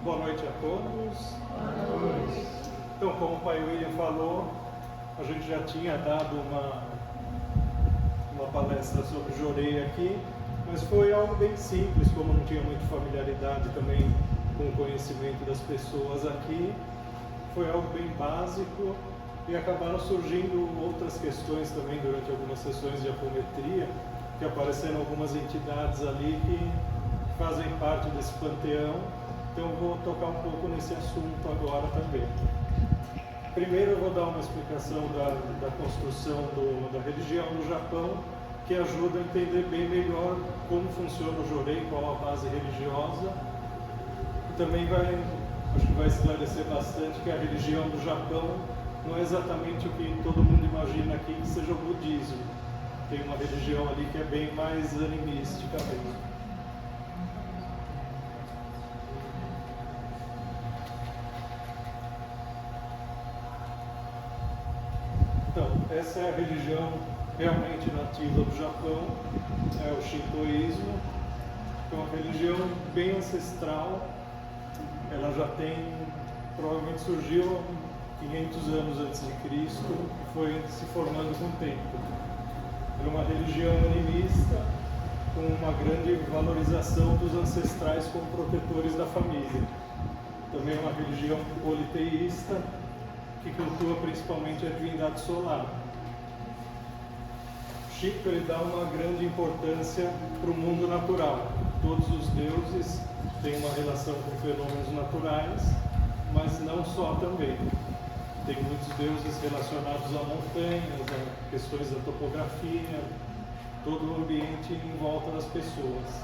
Boa noite a todos. Boa noite. Então, como o pai William falou, a gente já tinha dado uma palestra sobre Jorei aqui, mas foi algo bem simples, como não tinha muita familiaridade também com o conhecimento das pessoas aqui, foi algo bem básico e acabaram surgindo outras questões também durante algumas sessões de apometria, que apareceram algumas entidades ali que fazem parte desse panteão. Então eu vou tocar um pouco nesse assunto agora também. Primeiro eu vou dar uma explicação da construção da religião no Japão, que ajuda a entender bem melhor como funciona o Jorei, qual a base religiosa. E também acho que vai esclarecer bastante que a religião do Japão não é exatamente o que todo mundo imagina aqui que seja o budismo. Tem uma religião ali que é bem mais animística mesmo. Então, essa é a religião realmente nativa do Japão, é o Shintoísmo. É uma religião bem ancestral, ela já provavelmente surgiu 500 anos antes de Cristo e foi se formando com o tempo. É uma religião animista, com uma grande valorização dos ancestrais como protetores da família. Também é uma religião politeísta, que cultua principalmente a divindade solar. Shinto ele dá uma grande importância para o mundo natural. Todos os deuses têm uma relação com fenômenos naturais, mas não só também. Tem muitos deuses relacionados a montanhas, a questões da topografia, todo o ambiente em volta das pessoas.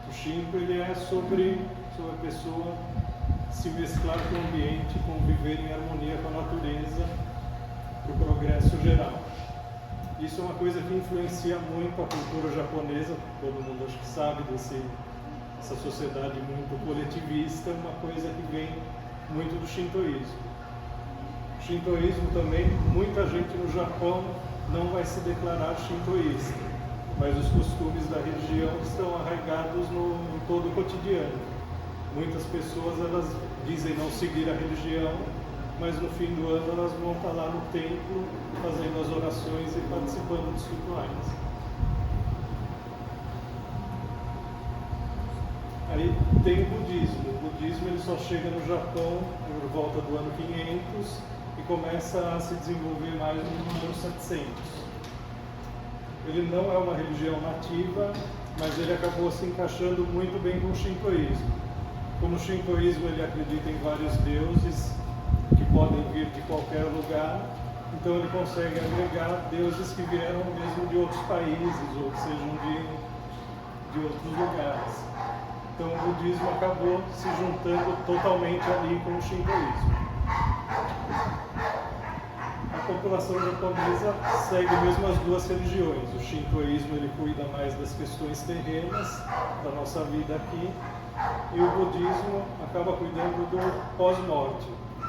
O Shinto ele é sobre a pessoa se mesclar com o ambiente, conviver em harmonia com a natureza, para o progresso geral. Isso é uma coisa que influencia muito a cultura japonesa, todo mundo acho que sabe dessa sociedade muito coletivista, uma coisa que vem muito do Shintoísmo. O Shintoísmo também, muita gente no Japão não vai se declarar shintoísta, mas os costumes da religião estão arraigados em todo o cotidiano. Muitas pessoas elas dizem não seguir a religião, mas no fim do ano elas vão estar lá no templo fazendo as orações e participando dos rituais. Aí tem o budismo. O budismo ele só chega no Japão por volta do ano 500 e começa a se desenvolver mais no ano 700. Ele não é uma religião nativa, mas ele acabou se encaixando muito bem com o Shintoísmo. Como o Shintoísmo ele acredita em vários deuses que podem vir de qualquer lugar, então ele consegue agregar deuses que vieram mesmo de outros países ou que sejam de outros lugares. Então o budismo acabou se juntando totalmente ali com o Shintoísmo. A população japonesa segue mesmo as duas religiões. O Shintoísmo ele cuida mais das questões terrenas da nossa vida aqui, e o budismo acaba cuidando do pós-morte.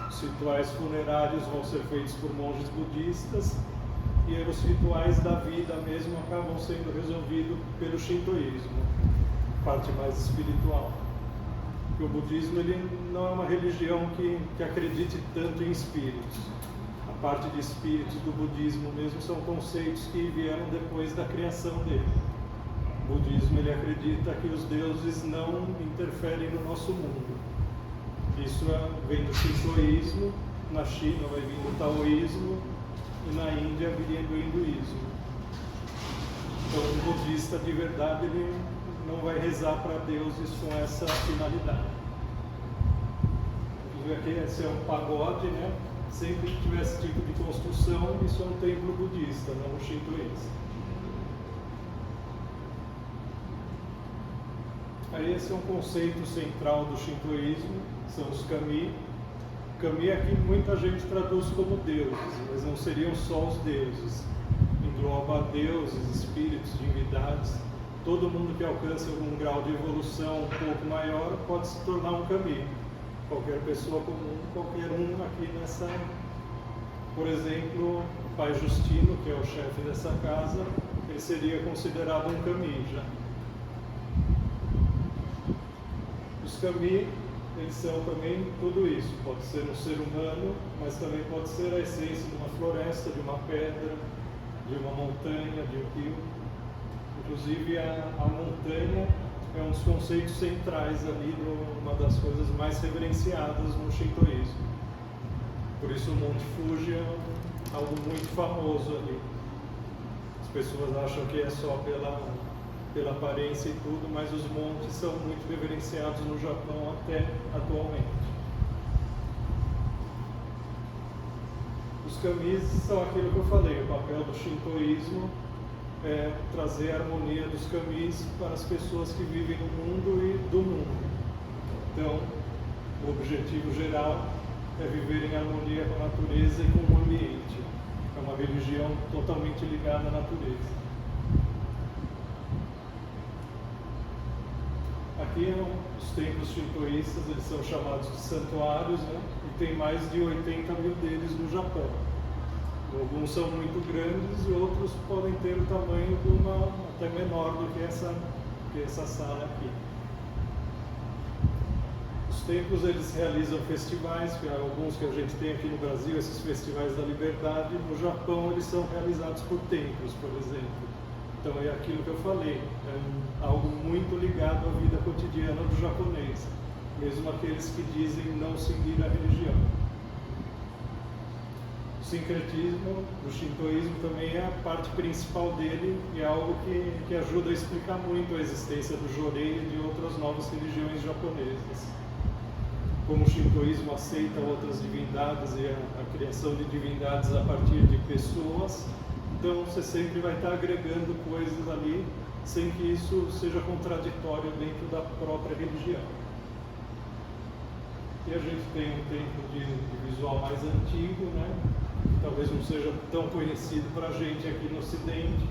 Os rituais funerários vão ser feitos por monges budistas e os rituais da vida mesmo acabam sendo resolvidos pelo Shintoísmo, parte mais espiritual. Porque o budismo ele não é uma religião que acredite tanto em espíritos. A parte de espíritos do budismo mesmo são conceitos que vieram depois da criação dele. O budismo ele acredita que os deuses não interferem no nosso mundo. Isso vem do Shintoísmo, na China vai vir do Taoísmo e na Índia viria do hinduísmo. Então o budista de verdade ele não vai rezar para deuses com essa finalidade. Aqui esse é um pagode, né? Sempre que tiver esse tipo de construção, isso é um templo budista, não um shintoísta. Aí esse é um conceito central do Shintoísmo, são os kami. Kami aqui muita gente traduz como deuses, mas não seriam só os deuses. Engloba deuses, espíritos, divindades. Todo mundo que alcança algum grau de evolução um pouco maior pode se tornar um kami. Qualquer pessoa comum, qualquer um aqui nessa... Por exemplo, o pai Justino, que é o chefe dessa casa, ele seria considerado um kami já. Os kami, eles são também tudo isso. Pode ser um ser humano, mas também pode ser a essência de uma floresta, de uma pedra, de uma montanha, de um rio. Inclusive a montanha é um dos conceitos centrais ali, uma das coisas mais reverenciadas no Shintoísmo. Por isso o Monte Fuji é algo muito famoso ali. As pessoas acham que é só pela aparência e tudo, mas os montes são muito reverenciados no Japão até atualmente. Os kamis são aquilo que eu falei, o papel do Shintoísmo é trazer a harmonia dos kamis para as pessoas que vivem no mundo e do mundo. Então, o objetivo geral é viver em harmonia com a natureza e com o ambiente. É uma religião totalmente ligada à natureza. Aqui os templos shintoístas, eles são chamados de santuários, né? E tem mais de 80 mil deles no Japão. Alguns são muito grandes e outros podem ter o tamanho de uma até menor do que essa sala aqui. Os templos, eles realizam festivais, alguns que a gente tem aqui no Brasil, esses festivais da liberdade. No Japão eles são realizados por templos, por exemplo. Então é aquilo que eu falei, é algo muito ligado à vida cotidiana do japonês, mesmo aqueles que dizem não seguir a religião. O sincretismo do shintoísmo também é a parte principal dele e é algo que ajuda a explicar muito a existência do Jorei e de outras novas religiões japonesas. Como o shintoísmo aceita outras divindades e a criação de divindades a partir de pessoas, então você sempre vai estar agregando coisas ali sem que isso seja contraditório dentro da própria religião. E a gente tem um templo de visual mais antigo, né? Talvez não seja tão conhecido para a gente aqui no Ocidente.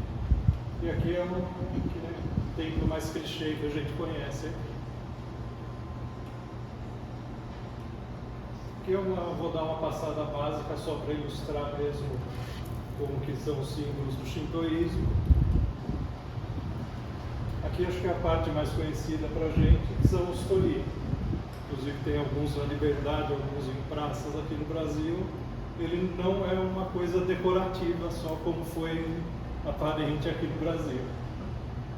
E aqui é um templo mais clichê que a gente conhece. Aqui eu vou dar uma passada básica só para ilustrar mesmo como que são os símbolos do shintoísmo. Aqui acho que é a parte mais conhecida para a gente, que são os torii. Inclusive tem alguns na Liberdade, alguns em praças aqui no Brasil. Ele não é uma coisa decorativa só como foi aparente aqui no Brasil.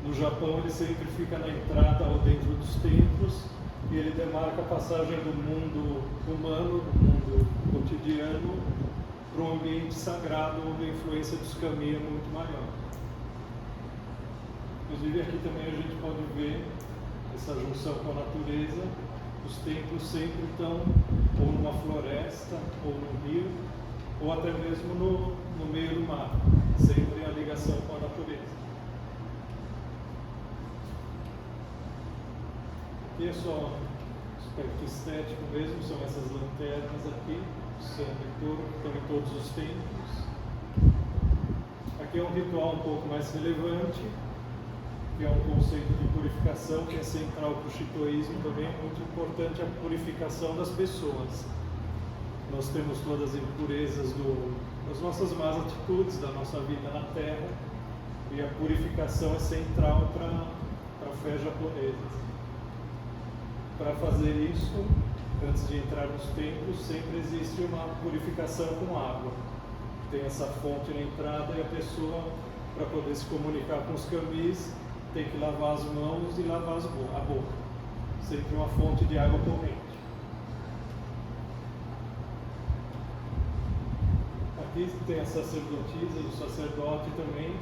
No Japão ele sempre fica na entrada ou dentro dos templos e ele demarca a passagem do mundo humano, do mundo cotidiano, para um ambiente sagrado onde a influência dos kami é muito maior. Inclusive aqui também a gente pode ver essa junção com a natureza. Os templos sempre estão ou numa floresta, ou no rio, ou até mesmo no meio do mar, sempre a ligação com a natureza. Aqui é só aspecto estético mesmo, são essas lanternas aqui, são estão em todos os templos. Aqui é um ritual um pouco mais relevante, que é um conceito de purificação que é central para o shintoísmo. Também é muito importante a purificação das pessoas. Nós temos todas as impurezas das nossas más atitudes, da nossa vida na Terra, e a purificação é central para a fé japonesa. Para fazer isso, antes de entrar nos templos, sempre existe uma purificação com água. Tem essa fonte na entrada e a pessoa, para poder se comunicar com os kamis, tem que lavar as mãos e lavar a boca. Sempre uma fonte de água corrente. Aqui tem a sacerdotisa e o sacerdote também.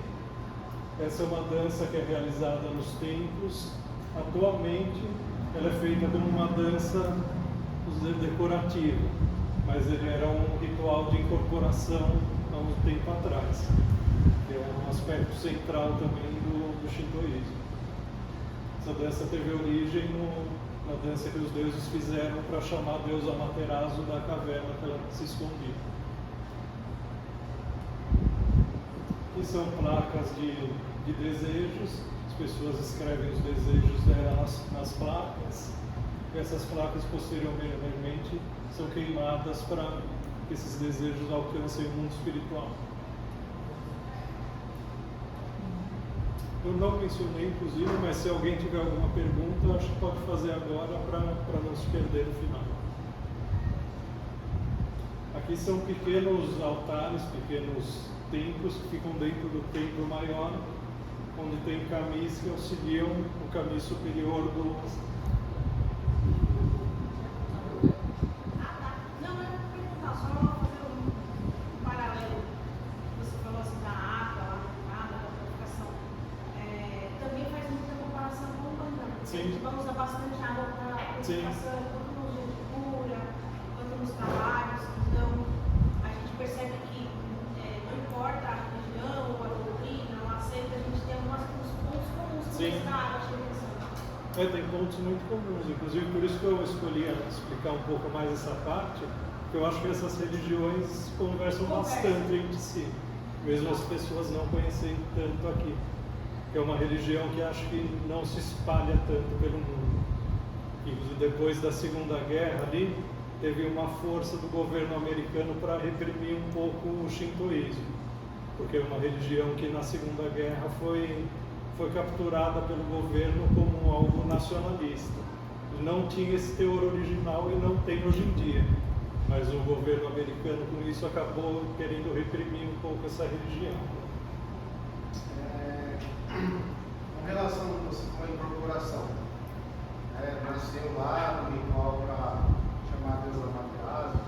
Essa é uma dança que é realizada nos templos. Atualmente, ela é feita como uma dança, vamos dizer, decorativa, mas ele era um ritual de incorporação há um tempo atrás, que é um aspecto central também do shintoísmo. Essa dança teve origem na dança que os deuses fizeram para chamar a deusa Amaterasu da caverna que ela se escondia. Aqui são placas de desejos. As pessoas escrevem os desejos dela nas placas. E essas placas posteriormente são queimadas para que esses desejos alcancem o mundo espiritual. Eu não mencionei, inclusive, mas se alguém tiver alguma pergunta, acho que pode fazer agora para não se perder no final. Aqui são pequenos altares, pequenos templos que ficam dentro do templo maior, onde tem camis que auxiliam o caminho superior do... Não, eu vou perguntar, só fazer um paralelo. Você falou assim da água, da purificação. Também faz muita comparação com o banho. Sim. A gente vai usar bastante água para purificação, tanto no uso de cura, quanto nos trabalhos. Então, a gente percebe que não importa a religião, a doutrina, a seita, a gente tem alguns pontos comuns com essa água. Tem pontos muito comuns, inclusive por isso que eu escolhi explicar um pouco mais essa parte, porque eu acho que essas religiões conversam bastante entre si, mesmo as pessoas não conhecem tanto aqui. Que é uma religião que acho que não se espalha tanto pelo mundo. Inclusive depois da Segunda Guerra ali, teve uma força do governo americano para reprimir um pouco o shintoísmo, porque é uma religião que na Segunda Guerra foi capturada pelo governo como algo nacionalista. Não tinha esse teor original e não tem hoje em dia, mas o governo americano com isso acabou querendo reprimir um pouco essa religião. Com relação com a incorporação, nasceu lá no ritual para chamar Deus da Matriarca.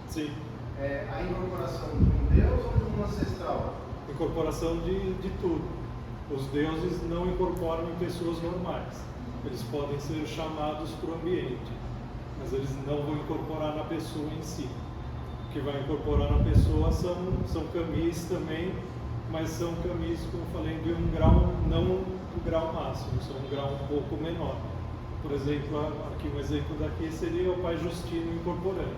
Sim. A incorporação de um Deus ou de um ancestral? Incorporação de tudo. Os deuses não incorporam em pessoas normais. Eles podem ser chamados para o ambiente, mas eles não vão incorporar na pessoa em si. O que vai incorporar na pessoa são camis também, mas são camis, como eu falei, de um grau, não do grau máximo, são um grau um pouco menor. Por exemplo, aqui um exemplo daqui seria o Pai Justino incorporando.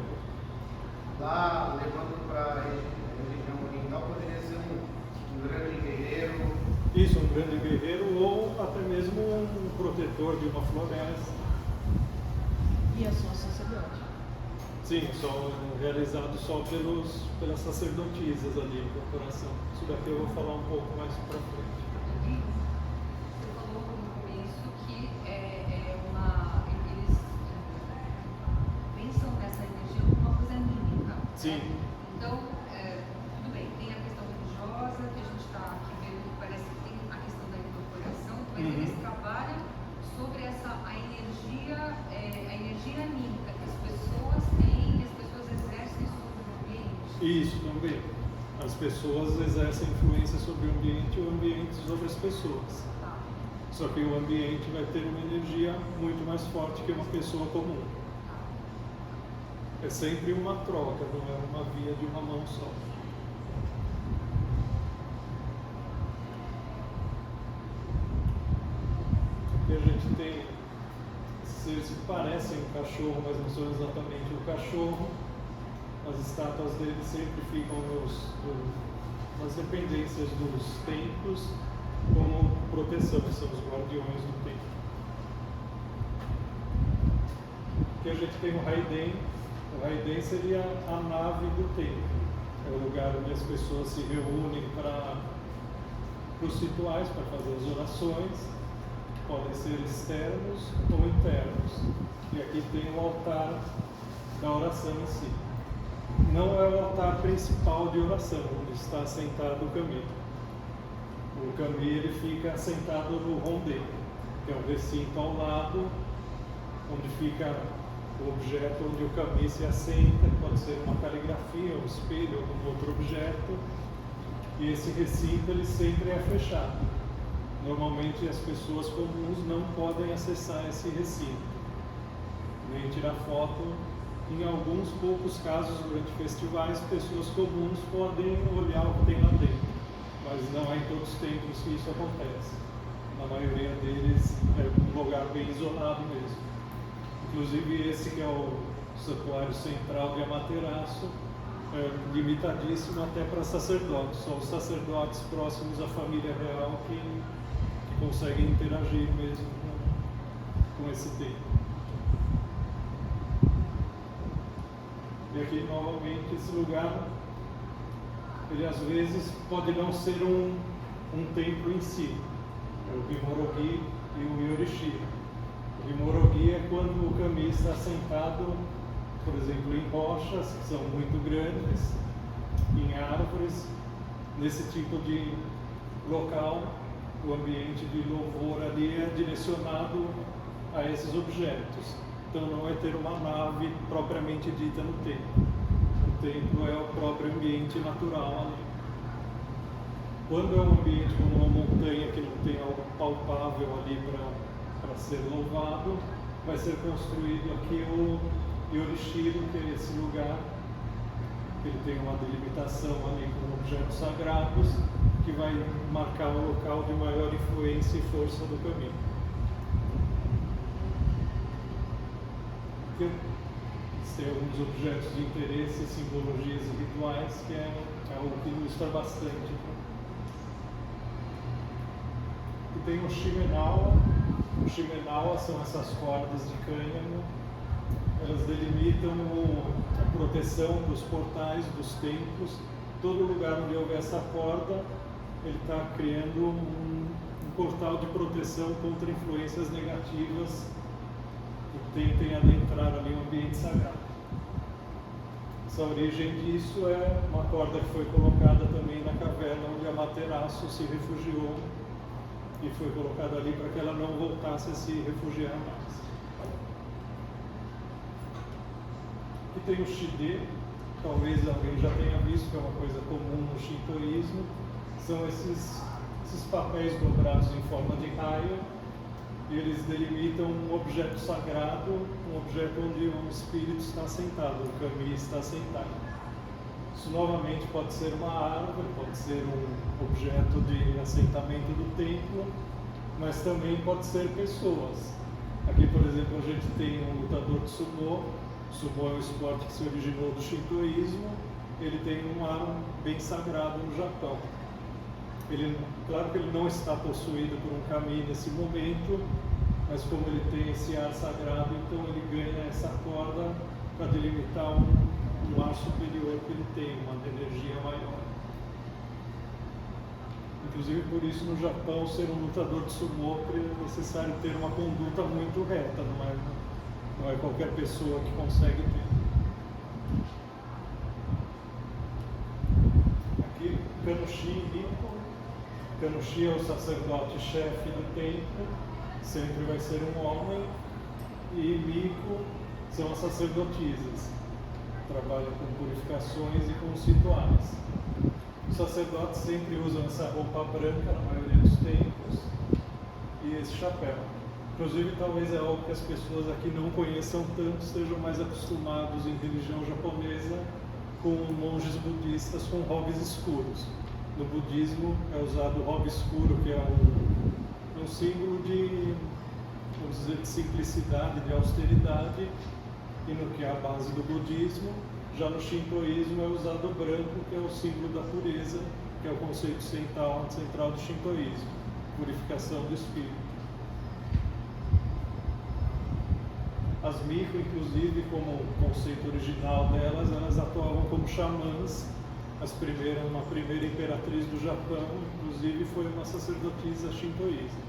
Lá, levando para a religião oriental, poderia ser um grande guerreiro. Isso, um grande guerreiro ou até mesmo um protetor de uma floresta. E a sua sacerdote? Sim, realizado só pelas sacerdotisas ali, a incorporação. Isso daqui eu vou falar um pouco mais para frente. Você falou no começo que eles pensam nessa energia como uma coisa anímica. Sim. Né? Então, tudo bem, tem a questão religiosa, que a gente está aqui vendo que parece que tem a questão da incorporação, mas eles trabalham sobre a energia anímica que as pessoas têm, que as pessoas exercem sobre o ambiente. Isso também. As pessoas exercem influência sobre o ambiente e o ambiente sobre as pessoas. Tá. Só que o ambiente vai ter uma energia muito mais forte que uma pessoa comum. É sempre uma troca, não é uma via de uma mão só. Aqui a gente tem seres que parecem um cachorro, mas não são exatamente um cachorro. As estátuas deles sempre ficam nas dependências dos templos como proteção, são os guardiões do templo. Aqui a gente tem o Raiden. O Raiden seria a nave do templo. É o lugar onde as pessoas se reúnem para os rituais, para fazer as orações, que podem ser externos ou internos. E aqui tem o altar da oração em si. Não é o altar principal de oração, onde está sentado o kami. O kami ele fica sentado no rondê, que é um recinto ao lado, onde fica o objeto onde o kami se assenta, pode ser uma caligrafia, um espelho, algum outro objeto, e esse recinto ele sempre é fechado. Normalmente as pessoas comuns não podem acessar esse recinto, nem tirar foto. Em alguns poucos casos, durante festivais, pessoas comuns podem olhar o que tem lá dentro, mas não é em todos os templos que isso acontece. Na maioria deles é um lugar bem isolado mesmo. Inclusive esse que é o santuário central de Amaterasu, é limitadíssimo até para sacerdotes. Só os sacerdotes próximos à família real que conseguem interagir mesmo com esse templo. E aqui novamente esse lugar, ele às vezes pode não ser um templo em si, é o Himorogi e o Yorishiro. O Himorogi é quando o kami está sentado, por exemplo, em rochas que são muito grandes, em árvores. Nesse tipo de local, o ambiente de louvor ali é direcionado a esses objetos. Então não é ter uma nave propriamente dita no templo. O templo é o próprio ambiente natural ali. Quando é um ambiente como uma montanha que não tem algo palpável ali para ser louvado, vai ser construído aqui o Yorishiro, que é esse lugar. Ele tem uma delimitação ali com objetos sagrados, que vai marcar o local de maior influência e força do caminho. Tem alguns objetos de interesse, simbologias e rituais, que é algo que ilustra bastante. E tem o Shimenawa. O Shimenawa são essas cordas de cânhamo. Elas delimitam a proteção dos portais, dos templos. Todo lugar onde houver essa corda, ele está criando um portal de proteção contra influências negativas que tentem adentrar ali o ambiente sagrado. Essa origem disso é uma corda que foi colocada também na caverna onde Amaterasu se refugiou, e foi colocada ali para que ela não voltasse a se refugiar mais. Aqui tem o Shide, talvez alguém já tenha visto, que é uma coisa comum no shintoísmo. São esses papéis dobrados em forma de raio, e eles delimitam um objeto sagrado, um objeto onde um espírito está sentado, o kami está sentado. Isso novamente pode ser uma árvore, pode ser um objeto de assentamento do templo, mas também pode ser pessoas. Aqui, por exemplo, a gente tem um lutador de sumô. Sumô é um esporte que se originou do shintoísmo. Ele tem um ar bem sagrado no Japão. Claro que ele não está possuído por um kami nesse momento, mas como ele tem esse ar sagrado, então ele ganha essa corda para delimitar um ar superior que ele tem, uma energia maior. Inclusive por isso no Japão ser um lutador de sumô é necessário ter uma conduta muito reta, não é qualquer pessoa que consegue ter. Aqui, Kanushi e Miko. Kanushi é o sacerdote-chefe do templo, sempre vai ser um homem, e Miko são as sacerdotisas, trabalham com purificações e com os rituais. Os sacerdotes sempre usam essa roupa branca na maioria dos templos e esse chapéu. Inclusive, talvez é algo que as pessoas aqui não conheçam tanto, estejam mais acostumados em religião japonesa com monges budistas com robes escuros. No budismo é usado o robe escuro, que é um símbolo de, vamos dizer, de simplicidade, de austeridade, e no que é a base do budismo. Já no shintoísmo é usado o branco, que é o símbolo da pureza, que é o conceito central do shintoísmo, purificação do espírito. As Miko, inclusive, como conceito original delas, elas atuavam como xamãs. Uma primeira imperatriz do Japão, inclusive, foi uma sacerdotisa shintoísta.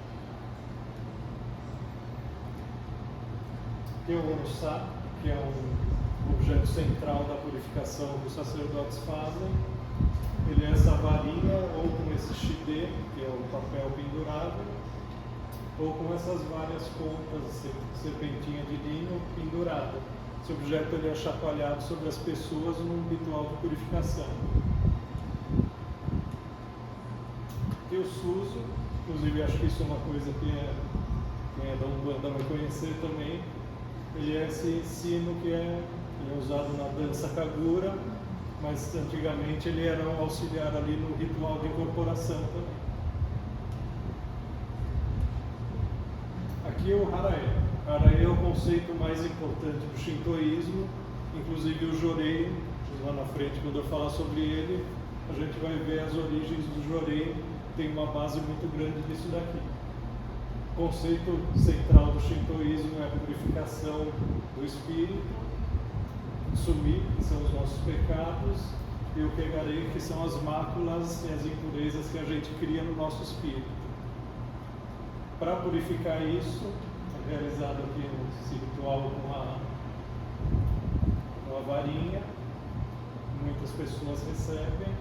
Tem o Onusa, que é um objeto central da purificação que os sacerdotes fazem. Ele é essa varinha, ou com esse shide, que é o papel pendurado, ou com essas várias pontas, serpentinha de linho pendurada. Esse objeto ele é chacoalhado sobre as pessoas num ritual de purificação. E o Suzu, inclusive acho que isso é uma coisa que quem é da Umbanda vai conhecer também. Ele é esse sino que ele é usado na dança Kagura, mas antigamente ele era um auxiliar ali no ritual de incorporação também. Aqui é o Harae. Harae é o conceito mais importante do shintoísmo, inclusive o Jorei, lá na frente quando eu falar sobre ele, a gente vai ver as origens do Jorei, tem uma base muito grande disso daqui. O conceito central do shintoísmo é a purificação do espírito, Sumi, que são os nossos pecados, e o Kegarei, que são as máculas e as impurezas que a gente cria no nosso espírito. Para purificar isso, é realizado aqui esse ritual com a varinha, muitas pessoas recebem.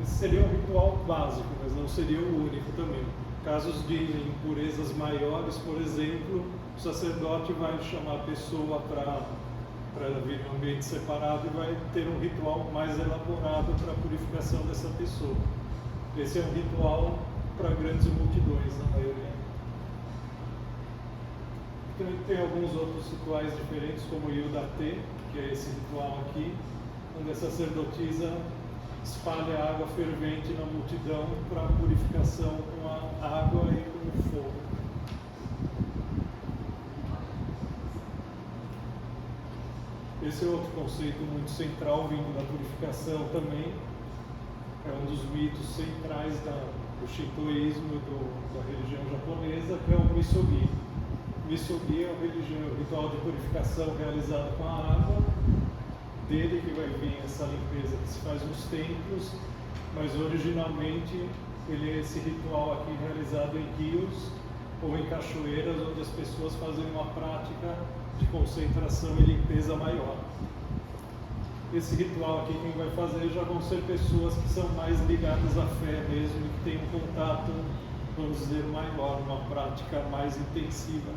Esse seria um ritual básico, mas não seria o único também. Casos de impurezas maiores, por exemplo, o sacerdote vai chamar a pessoa para vir em um ambiente separado e vai ter um ritual mais elaborado para a purificação dessa pessoa. Esse é um ritual para grandes multidões, na maioria. Então, tem alguns outros rituais diferentes, como o Yudate, que é esse ritual aqui, onde a sacerdotisa espalha água fervente na multidão para purificação com a água e com o fogo. Esse é outro conceito muito central vindo da purificação também. É um dos mitos centrais do shintoísmo e da religião japonesa, que é o misogi. Misogi é o ritual de purificação realizado com a água. Dele que vai vir essa limpeza que se faz nos templos, mas originalmente ele é esse ritual aqui realizado em rios ou em cachoeiras, onde as pessoas fazem uma prática de concentração e limpeza maior. Esse ritual aqui quem vai fazer já vão ser pessoas que são mais ligadas à fé mesmo e que têm um contato, vamos dizer, maior, uma prática mais intensiva.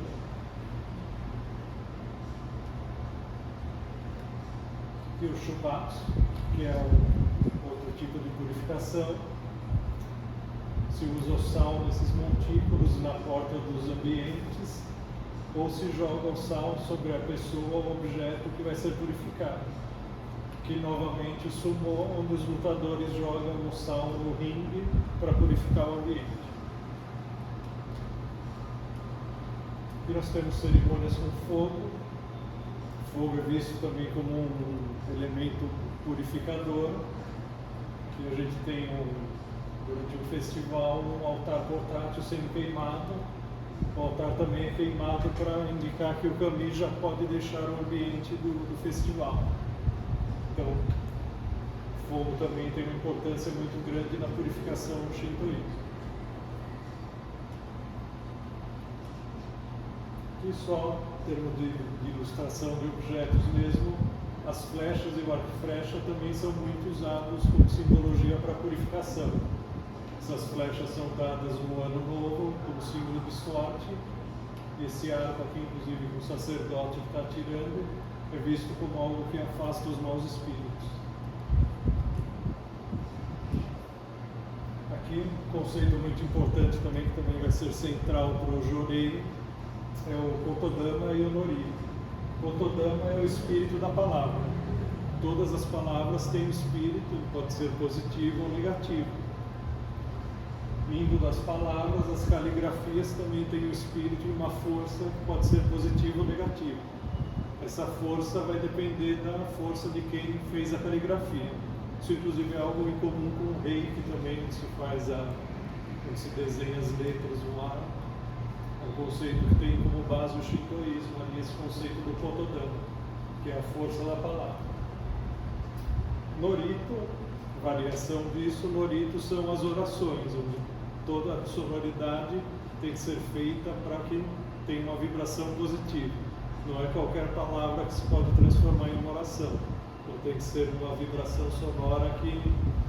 E o Shubatsu, que é outro tipo de purificação. Se usa o sal nesses montículos na porta dos ambientes, ou se joga o sal sobre a pessoa ou objeto que vai ser purificado. Que novamente o sumô, onde os lutadores jogam o sal no ringue para purificar o ambiente. E nós temos cerimônias com fogo. Fogo é visto também como um elemento purificador, que a gente tem durante um festival um altar portátil sendo queimado. O altar também é queimado para indicar que o kami já pode deixar o ambiente do festival. Então, fogo também tem uma importância muito grande na purificação do shintoísmo. E só em termos de ilustração de objetos mesmo, as flechas e o arco e flecha também são muito usados como simbologia para a purificação. Essas flechas são dadas no ano novo como símbolo de sorte. Esse arco aqui, inclusive, que o sacerdote está tirando, é visto como algo que afasta os maus espíritos. Aqui, um conceito muito importante também, que também vai ser central para o Jorei, é o Kotodama e o Nori. Kotodama é o espírito da palavra. Todas as palavras têm um espírito, pode ser positivo ou negativo. Vindo das palavras, as caligrafias também têm um espírito e uma força que pode ser positiva ou negativa. Essa força vai depender da força de quem fez a caligrafia. Isso inclusive é algo em comum com o reiki também, onde se faz onde se desenha as letras no ar. É um conceito que tem como base o shintoísmo, ali esse conceito do Kotodama, que é a força da palavra. Norito, variação disso, Norito são as orações, onde toda a sonoridade tem que ser feita para que tenha uma vibração positiva. Não é qualquer palavra que se pode transformar em uma oração. Então tem que ser uma vibração sonora que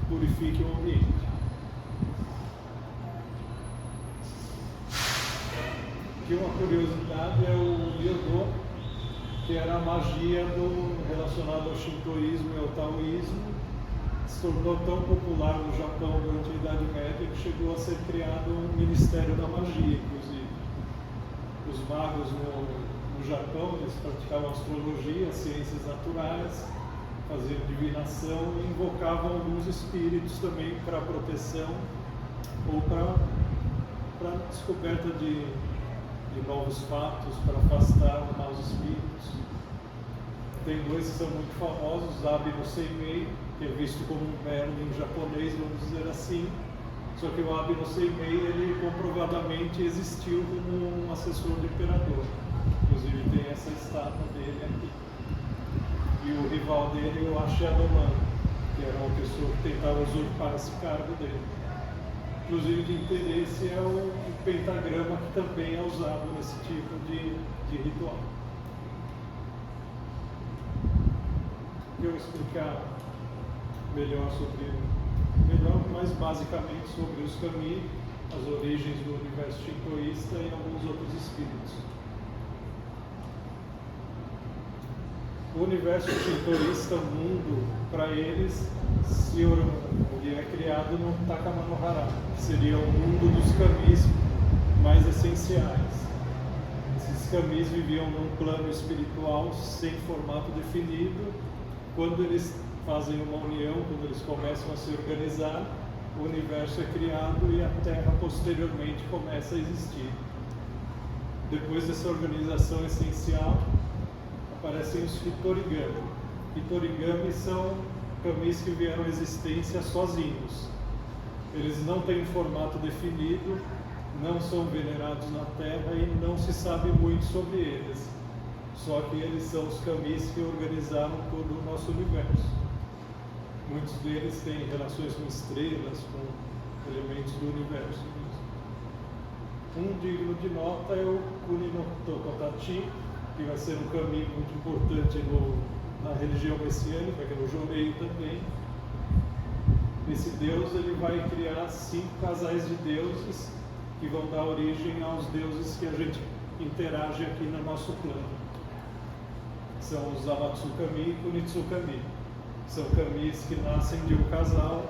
purifique o ambiente. Aqui uma curiosidade é o Ryudo, que era a magia relacionada ao shintoísmo e ao taoísmo. Se tornou tão popular no Japão durante a Idade Média que chegou a ser criado um Ministério da Magia, inclusive. Os magos no Japão, eles praticavam astrologia, ciências naturais, faziam divinação e invocavam alguns espíritos também para proteção ou para descoberta de novos fatos, para afastar os maus espíritos. Tem dois que são muito famosos, Abi no Seimei, que é visto como um Merlin japonês, vamos dizer assim. Só que o Abi no Seimei, ele comprovadamente existiu como um assessor do imperador. Inclusive tem essa estátua dele aqui. E o rival dele é o Ashiadoman, que era uma pessoa que tentava usurpar esse cargo dele. Inclusive de interesse é o pentagrama, que também é usado nesse tipo de ritual. Eu explicar mais basicamente sobre os kami, as origens do universo shintoísta e alguns outros espíritos. O universo shintoísta, o mundo, para eles, ele é criado no Takamanohara, que seria o mundo dos kamis mais essenciais. Esses kamis viviam num plano espiritual sem formato definido. Quando eles fazem uma união, quando eles começam a se organizar, o universo é criado e a Terra posteriormente começa a existir. Depois dessa organização essencial, aparecem os Hitorigami. Hitorigami são kamis que vieram à existência sozinhos. Eles não têm um formato definido, não são venerados na Terra e não se sabe muito sobre eles. Só que eles são os kamis que organizaram todo o nosso universo. Muitos deles têm relações com estrelas, com elementos do universo. Um digno de nota é o Kuni no Tokotachi, que vai ser um kami muito importante na religião messiânica, que é no Joreio também. Esse deus ele vai criar 5 casais de deuses que vão dar origem aos deuses que a gente interage aqui no nosso plano. São os Amatsu-kami e Kunitsu-kami. São kamis que nascem de um casal,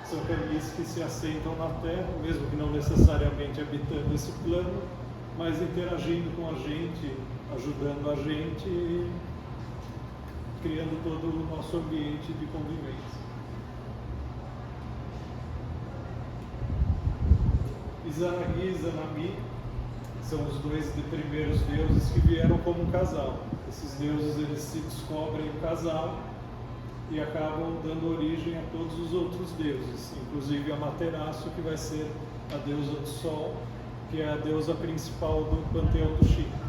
são kamis que se assentam na Terra, mesmo que não necessariamente habitando esse plano, mas interagindo com a gente, ajudando a gente e criando todo o nosso ambiente de convivência. Izanagi e Izanami são os 2 primeiros deuses que vieram como um casal. Esses deuses eles se descobrem um casal e acabam dando origem a todos os outros deuses, inclusive a Materaço, que vai ser a deusa do Sol, que é a deusa principal do panteão do Shinto.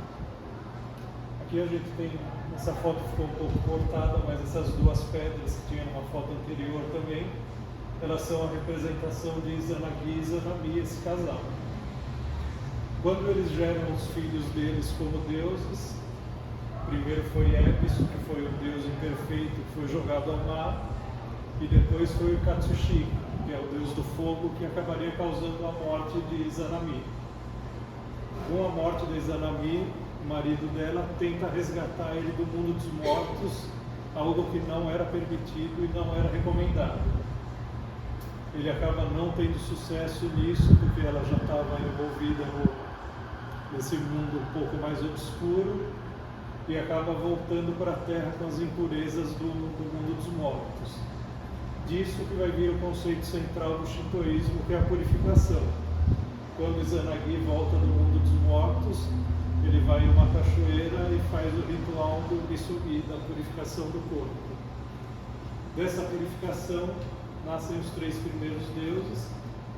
Aqui a gente tem, essa foto ficou um pouco cortada, mas essas 2 pedras que tinham numa foto anterior também, elas são a representação de Izanagi e Izanami, esse casal. Quando eles geram os filhos deles como deuses, primeiro foi Ebisu, que foi o deus imperfeito, que foi jogado ao mar, e depois foi o Katsushi, que é o deus do fogo, que acabaria causando a morte de Izanami. Com a morte de Izanami, o marido dela tenta resgatar ele do mundo dos mortos, algo que não era permitido e não era recomendado. Ele acaba não tendo sucesso nisso, porque ela já estava envolvida nesse mundo um pouco mais obscuro, e acaba voltando para a Terra com as impurezas do mundo dos mortos. Disso que vai vir o conceito central do shintoísmo, que é a purificação. Quando Izanagi volta do mundo dos mortos, ele vai em uma cachoeira e faz o ritual do Misugi, da purificação do corpo. Dessa purificação nascem os 3 primeiros deuses,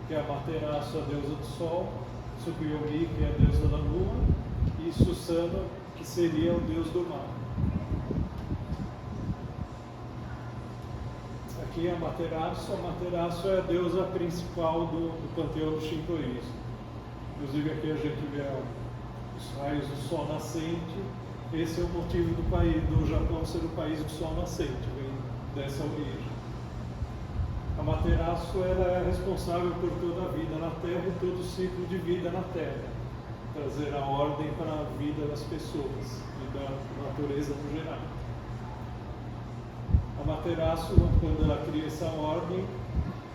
que é a Materaço, a deusa do Sol, Tsukuyomi, que é a deusa da Lua, e Susanoo, que seria o deus do mar. Aqui é a Materaço é a deusa principal do panteão do shintoísmo. Inclusive aqui a gente vê os raios do sol nascente. Esse é o motivo do Japão ser o país do sol nascente, vem dessa origem. A Materaço ela é responsável por toda a vida na Terra e todo o ciclo de vida na Terra. Trazer a ordem para a vida das pessoas e da natureza no geral. A Materaço, quando ela cria essa ordem,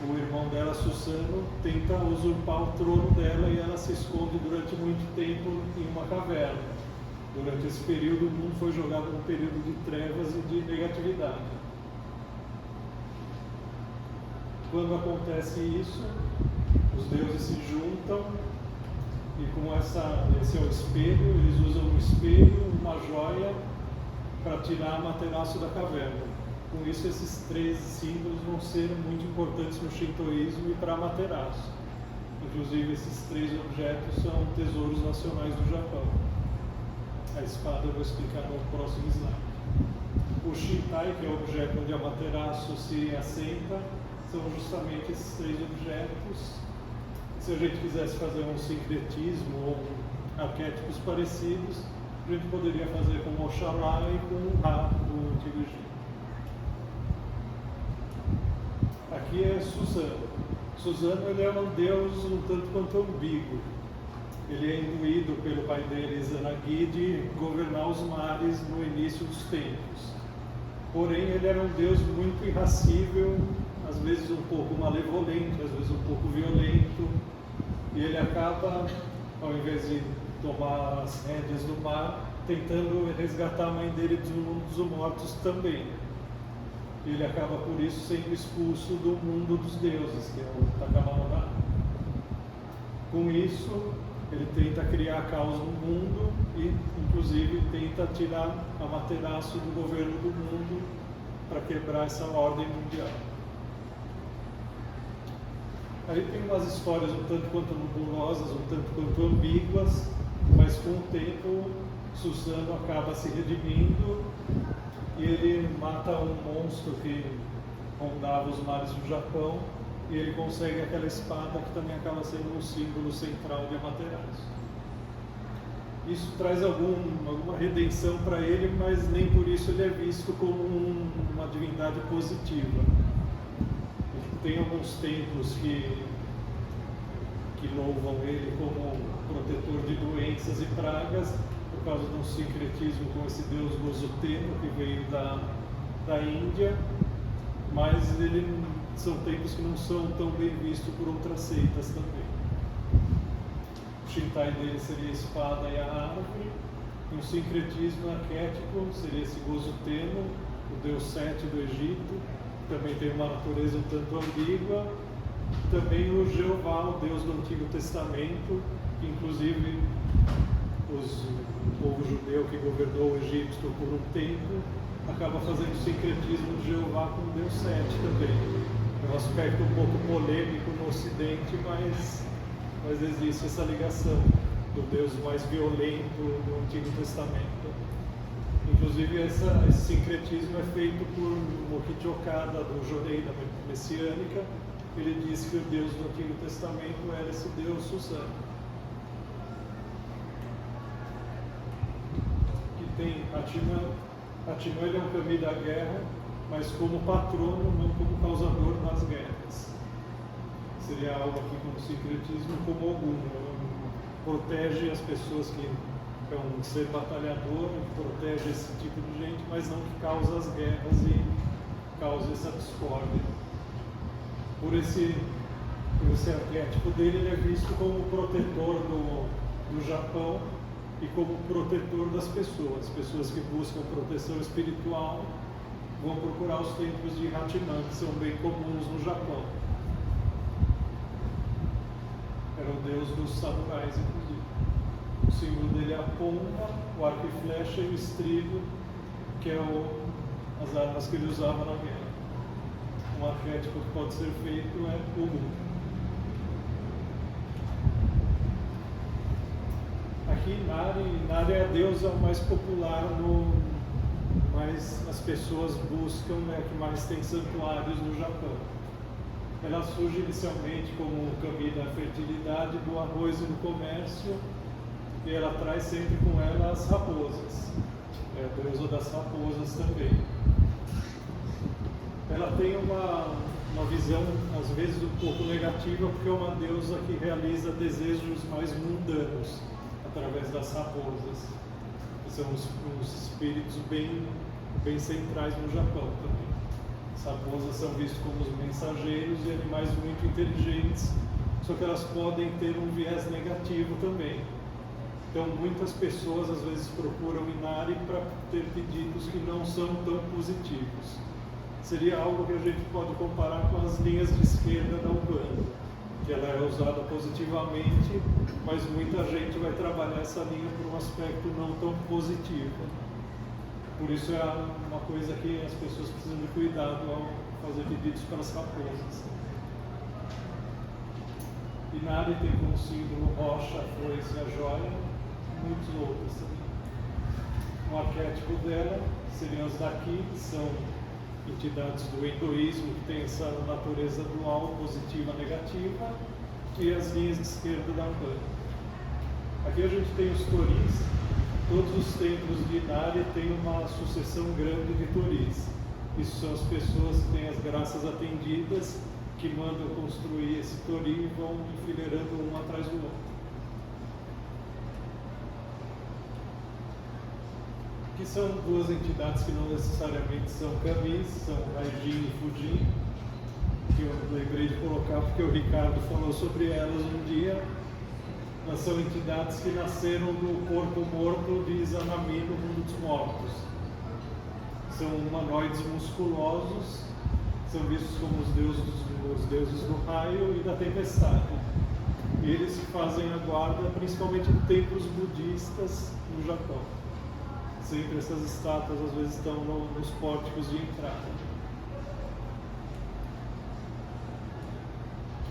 o irmão dela, Susanoo, tenta usurpar o trono dela e ela se esconde durante muito tempo em uma caverna. Durante esse período, o mundo foi jogado num período de trevas e de negatividade. Quando acontece isso, os deuses se juntam e com esse é o espelho, eles usam um espelho, uma joia, para tirar a Materaço da caverna. Com isso, esses 3 símbolos vão ser muito importantes no shintoísmo e para a Materaço. Inclusive, esses 3 objetos são tesouros nacionais do Japão. A espada eu vou explicar no próximo slide. O Shintai, que é o objeto onde a Materaço se assenta, são justamente esses 3 objetos Se a gente quisesse fazer um sincretismo ou arquétipos parecidos, a gente poderia fazer com Oxalá e com o Ra do Antigo Egito. Aqui é Suzano. Suzano, ele é um deus um tanto quanto ambíguo. Ele é induído pelo pai dele, Izanagi, de governar os mares no início dos tempos. Porém, ele era um deus muito irracível, às vezes um pouco malevolente, às vezes um pouco violento. E ele acaba, ao invés de tomar as rédeas do mar, tentando resgatar a mãe dele do mundo dos mortos também. E ele acaba, por isso, sendo expulso do mundo dos deuses, que é o Takamanoná. Com isso, ele tenta criar caos no mundo e, inclusive, tenta tirar Amaterasu do governo do mundo para quebrar essa ordem mundial. Aí tem umas histórias um tanto quanto nebulosas, um tanto quanto ambíguas, mas com o tempo, Suzano acaba se redimindo e ele mata um monstro que rondava os mares do Japão e ele consegue aquela espada que também acaba sendo um símbolo central de Amaterasu. Isso traz alguma redenção para ele, mas nem por isso ele é visto como uma divindade positiva. Tem alguns templos que louvam ele como protetor de doenças e pragas, por causa de um sincretismo com esse deus Gozuteno, que veio da Índia, mas são templos que não são tão bem vistos por outras seitas também. O Shintai dele seria a espada e a árvore, e o sincretismo arquétipo seria esse Gozuteno, o deus Sete do Egito, que também tem uma natureza um tanto ambígua. Também o Jeová, o Deus do Antigo Testamento, que inclusive o povo judeu que governou o Egito por um tempo, acaba fazendo o sincretismo de Jeová com o Deus Sete também. É um aspecto um pouco polêmico no Ocidente, mas existe essa ligação do Deus mais violento do Antigo Testamento. Inclusive esse sincretismo é feito por Mokichi Okada, do Jorei da Messiânica. Ele diz que o Deus do Antigo Testamento era esse Deus Suzano. Que tem Hachiman, ele é um kami da guerra, mas como patrono, não como causador das guerras. Seria algo aqui como sincretismo como algum. Protege as pessoas que é um ser batalhador, protege esse tipo de gente, mas não que causa as guerras e causa essa discórdia. Por esse arquétipo dele, ele é visto como protetor do Japão e como protetor das pessoas. Pessoas que buscam proteção espiritual vão procurar os templos de Hachiman, que são bem comuns no Japão. Era o deus dos samurais, inclusive. O símbolo dele é a pomba, o arco e flecha e o estribo, que é as armas que ele usava na guerra. Um arquétipo que pode ser feito é o Mu. Aqui Nari é a deusa mais popular, mais as pessoas buscam, que mais tem santuários no Japão. Ela surge inicialmente como o kami da fertilidade, do arroz e do comércio, e ela traz sempre com ela as raposas. É a deusa das raposas também. Ela tem uma visão, às vezes, um pouco negativa, porque é uma deusa que realiza desejos mais mundanos através das raposas, que são os espíritos bem centrais no Japão também. As raposas são vistas como os mensageiros e animais muito inteligentes, só que elas podem ter um viés negativo também. Então, muitas pessoas, às vezes, procuram Inari para ter pedidos que não são tão positivos. Seria algo que a gente pode comparar com as linhas de esquerda da Umbanda, que ela é usada positivamente, mas muita gente vai trabalhar essa linha por um aspecto não tão positivo. Por isso é uma coisa que as pessoas precisam de cuidado ao fazer pedidos para as raposas. Inari tem como símbolo rocha, a foice e a joia, muitos outros também. O arquétipo dela seriam os daqui, que são entidades do hinduísmo que tem essa natureza dual, positiva e negativa, e as linhas de esquerda da Umbanda. Aqui a gente tem os toris. Todos os templos de Inari têm uma sucessão grande de toris. Isso são as pessoas que têm as graças atendidas, que mandam construir esse tori e vão enfileirando um atrás do outro. Aqui são duas entidades que não necessariamente são kamis, são Raijin e Fujin, que eu lembrei de colocar porque o Ricardo falou sobre elas um dia. Mas são entidades que nasceram do corpo morto de Izanami no mundo dos mortos. São humanoides musculosos, são vistos como os deuses do raio e da tempestade. E eles fazem a guarda principalmente em templos budistas no Japão. Sempre essas estátuas às vezes estão nos pórticos de entrada.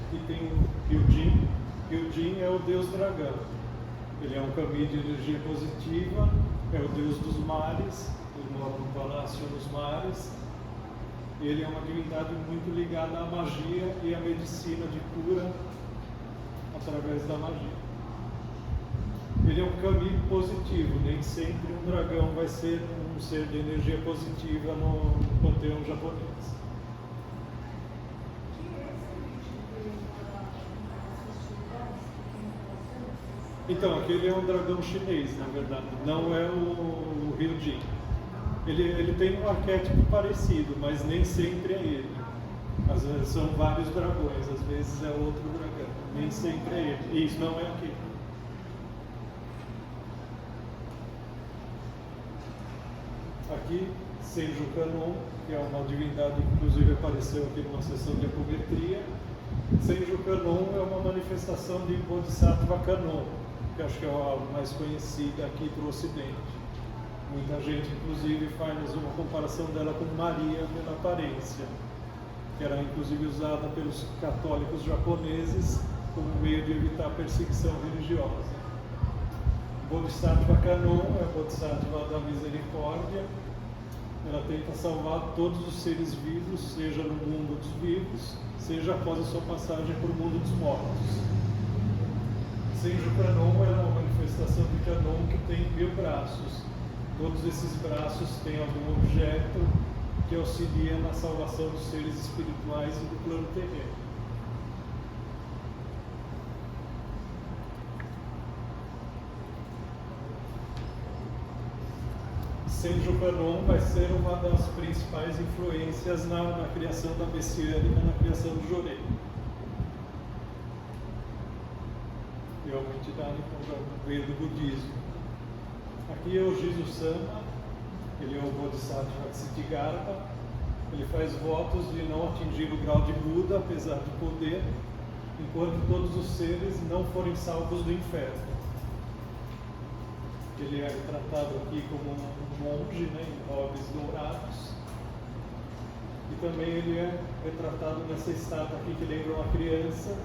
Aqui tem o Ryujin. Ryujin é o deus dragão. Ele é um kami de energia positiva, é o deus dos mares, ele mora no palácio nos mares. Ele é uma divindade muito ligada à magia e à medicina de cura através da magia. Ele é um kami positivo, nem sempre um dragão vai ser um ser de energia positiva no panteão japonês. Então, aquele é um dragão chinês, na verdade, não é o Ryujin. Ele tem um arquétipo parecido, mas nem sempre é ele. Às vezes são vários dragões, às vezes é outro dragão, nem sempre é ele. E isso não é aquele. Aqui, Senju Kanon, que é uma divindade que inclusive apareceu aqui numa sessão de apometria. Senju Kanon é uma manifestação de Bodhisattva Kanon, que acho que é a mais conhecida aqui para o Ocidente. Muita gente, inclusive, faz uma comparação dela com Maria pela aparência, que era inclusive usada pelos católicos japoneses como meio de evitar perseguição religiosa. Bodhisattva Kanon é a Bodhisattva da misericórdia. Ela tenta salvar todos os seres vivos, seja no mundo dos vivos, seja após a sua passagem para o mundo dos mortos. Senju Kanon é uma manifestação de Kanon que tem 1000 braços. Todos esses braços têm algum objeto que auxilia na salvação dos seres espirituais e do plano terreno. Senju Kanon vai ser uma das principais influências na criação da Messiânica, na criação do Jorei. É uma entidade que veio do budismo. Aqui é o Jisu-sama, ele é o Bodhisattva Ksitigarbha. Ele faz votos de não atingir o grau de Buda, apesar de poder, enquanto todos os seres não forem salvos do inferno. Ele é retratado aqui como um monge, né, em robes dourados. E também ele é retratado nessa estátua aqui que lembra uma criança,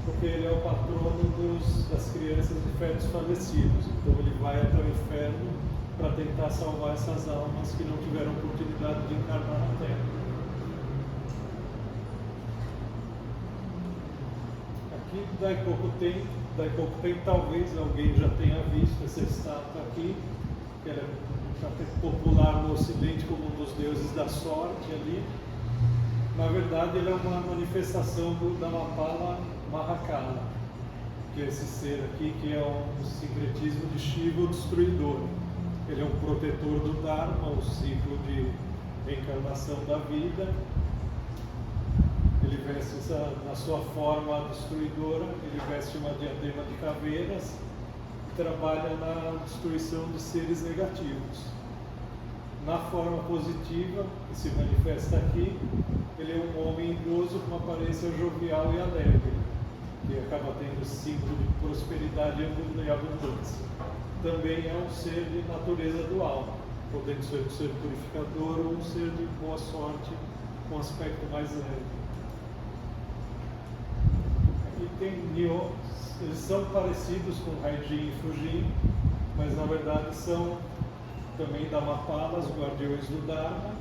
porque ele é o patrono das crianças de fetos falecidos. Então ele vai até o inferno para tentar salvar essas almas que não tiveram oportunidade de encarnar na Terra. Aqui Daikoku-ten, talvez alguém já tenha visto essa estátua aqui, que ela é popular no Ocidente como um dos deuses da sorte ali. Na verdade, ele é uma manifestação do Dhammapala Mahakala, que é esse ser aqui, que é um sincretismo de Shiva, o destruidor. Ele é um protetor do Dharma, o ciclo de reencarnação da vida. Ele veste na sua forma destruidora, ele veste uma diadema de caveiras e trabalha na destruição de seres negativos. Na forma positiva, que se manifesta aqui, ele é um homem idoso com uma aparência jovial e alegre, que acaba tendo esse símbolo de prosperidade e abundância. Também é um ser de natureza dual, podendo ser um ser purificador ou um ser de boa sorte com aspecto mais leve. Aqui tem Nyo, eles são parecidos com Raijin e Fujin, mas na verdade são também Dhammapalas, guardiões do Dharma.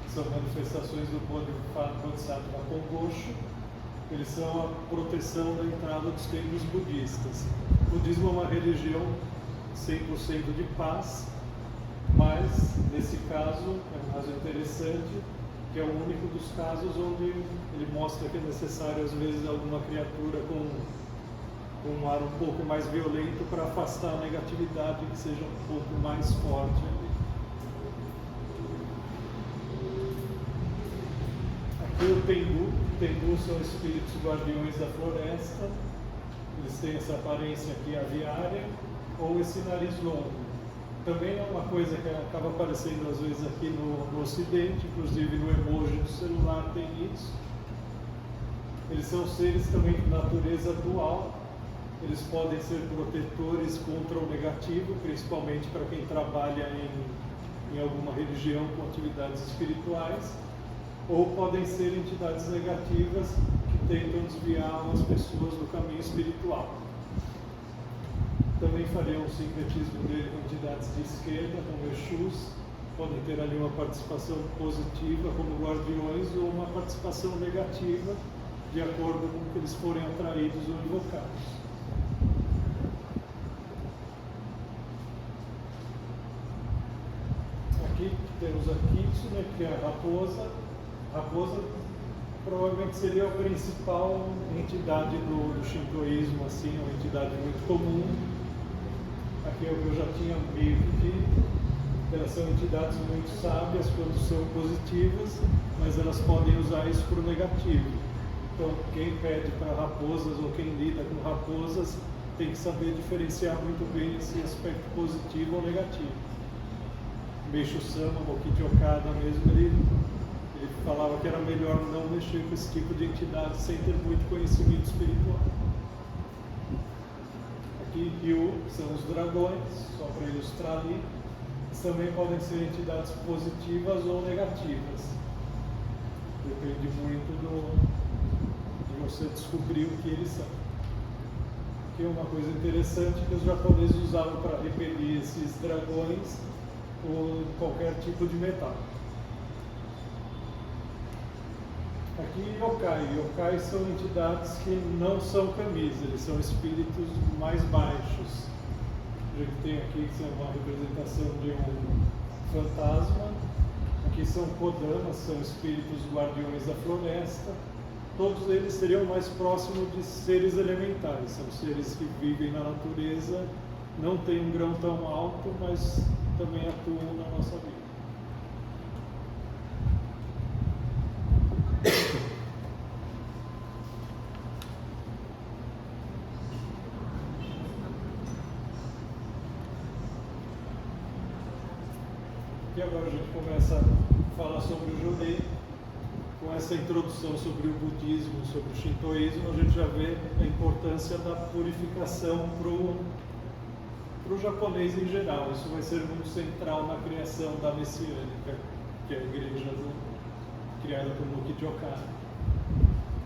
São manifestações do Bodhisattva Kongosho. Eles são a proteção da entrada dos templos budistas. O budismo é uma religião 100% de paz, mas nesse caso, é um caso interessante, que é o único dos casos onde ele mostra que é necessário às vezes alguma criatura com um ar um pouco mais violento para afastar a negatividade que seja um pouco mais forte ali. Aqui o Tengu. Tengu são espíritos guardiões da floresta. Eles têm essa aparência aqui aviária ou esse nariz longo. Também é uma coisa que acaba aparecendo às vezes aqui no Ocidente, inclusive no emoji do celular tem isso. Eles são seres também de natureza dual. Eles podem ser protetores contra o negativo, principalmente para quem trabalha em alguma religião com atividades espirituais, ou podem ser entidades negativas que tentam desviar as pessoas do caminho espiritual. Também faria um sincretismo dele com entidades de esquerda, como Exus, podem ter ali uma participação positiva como guardiões ou uma participação negativa, de acordo com que eles forem atraídos ou invocados. Aqui temos a Kitsune, que é a raposa. A raposa provavelmente seria a principal entidade do shintoísmo, assim, uma entidade muito comum. Aqui eu já tinha meio que dito, elas são entidades muito sábias quando são positivas, mas elas podem usar isso para o negativo. Então, quem pede para raposas ou quem lida com raposas tem que saber diferenciar muito bem esse aspecto positivo ou negativo. Meishu Sama, Mokichi Okada mesmo, ele falava que era melhor não mexer com esse tipo de entidade sem ter muito conhecimento espiritual. Aqui, Ryu, são os dragões, só para ilustrar ali. Eles também podem ser entidades positivas ou negativas. Depende muito de você descobrir o que eles são. Aqui é uma coisa interessante que os japoneses usavam para repelir esses dragões ou qualquer tipo de metal. Aqui, yokai. Yokai são entidades que não são kami's, eles são espíritos mais baixos. A gente tem aqui que é uma representação de um fantasma. Aqui são kodamas, são espíritos guardiões da floresta. Todos eles seriam mais próximos de seres elementais, são seres que vivem na natureza, não têm um grão tão alto, mas também atuam na nossa vida. E agora a gente começa a falar sobre o Jodei. Com essa introdução sobre o budismo, sobre o shintoísmo, a gente já vê a importância da purificação para o japonês em geral. Isso vai ser muito central na criação da Messiânica, que é a igreja criada por Mokichi Okada.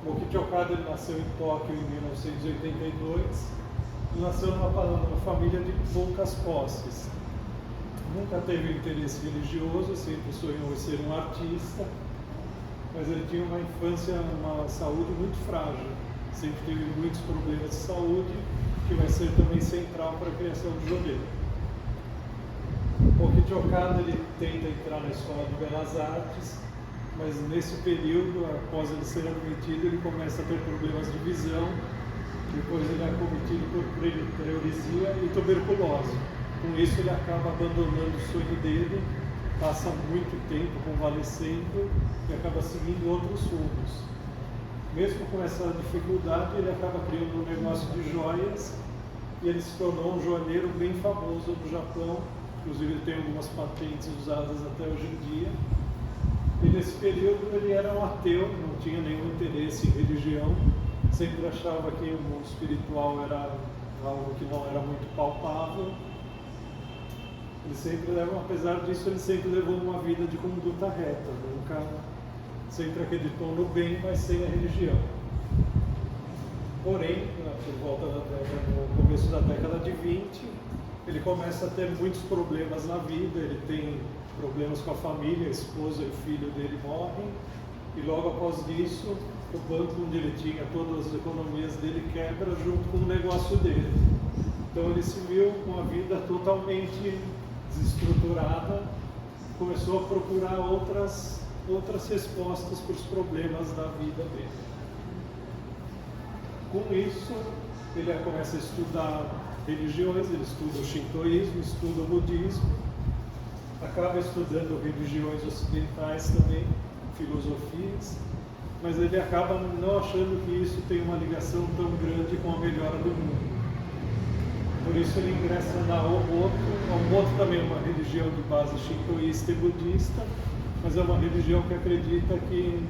Mokichi Okada ele nasceu em Tóquio em 1982 e nasceu numa família de poucas posses. Nunca teve interesse religioso, sempre sonhou em ser um artista, mas ele tinha uma infância, uma saúde muito frágil. Sempre teve muitos problemas de saúde, que vai ser também central para a criação de Jodei. Mokichi Okada ele tenta entrar na escola de belas artes, mas nesse período, após ele ser admitido, ele começa a ter problemas de visão. Depois ele é acometido por pleuresia e tuberculose. Com isso ele acaba abandonando o sonho dele, passa muito tempo convalescendo e acaba seguindo outros rumos. Mesmo com essa dificuldade, ele acaba criando um negócio de joias e ele se tornou um joalheiro bem famoso no Japão. Inclusive ele tem algumas patentes usadas até hoje em dia. E nesse período ele era um ateu, não tinha nenhum interesse em religião, sempre achava que o mundo espiritual era algo que não era muito palpável. Apesar disso, ele sempre levou uma vida de conduta reta, nunca sempre acreditou no bem, mas sem a religião. Porém, por volta no começo da década de 20, ele começa a ter muitos problemas na vida, ele tem problemas com a família, a esposa e o filho dele morrem, e logo após isso o banco onde ele tinha todas as economias dele quebra junto com o negócio dele. Então ele se viu com a vida totalmente desestruturada, começou a procurar outras respostas para os problemas da vida dele. Com isso, ele começa a estudar religiões, ele estuda o shintoísmo, estuda o budismo, acaba estudando religiões ocidentais também, filosofias, mas ele acaba não achando que isso tem uma ligação tão grande com a melhora do mundo. Por isso ele ingressa na Omoto. A Omoto também é uma religião de base shintoísta e budista, mas é uma religião que acredita que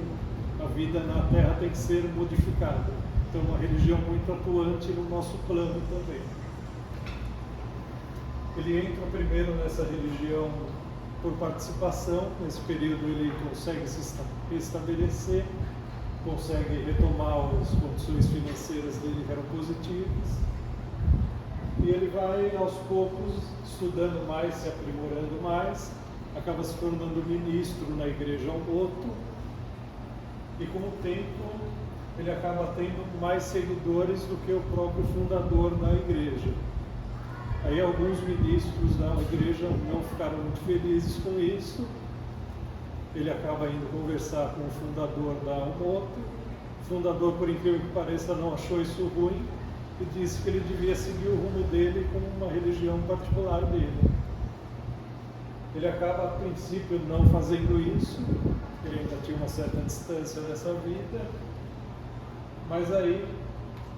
a vida na Terra tem que ser modificada. Então é uma religião muito atuante no nosso plano também. Ele entra primeiro nessa religião por participação, nesse período ele consegue se estabelecer, consegue retomar as condições financeiras dele que eram positivas, e ele vai aos poucos estudando mais, se aprimorando mais, acaba se tornando ministro na igreja Omoto, e com o tempo ele acaba tendo mais seguidores do que o próprio fundador da igreja. Aí alguns ministros da igreja não ficaram muito felizes com isso. Ele acaba indo conversar com o fundador da Omoto. O fundador, por incrível que pareça, não achou isso ruim e disse que ele devia seguir o rumo dele com uma religião particular dele. Ele acaba, a princípio, não fazendo isso. Ele ainda tinha uma certa distância dessa vida. Mas aí,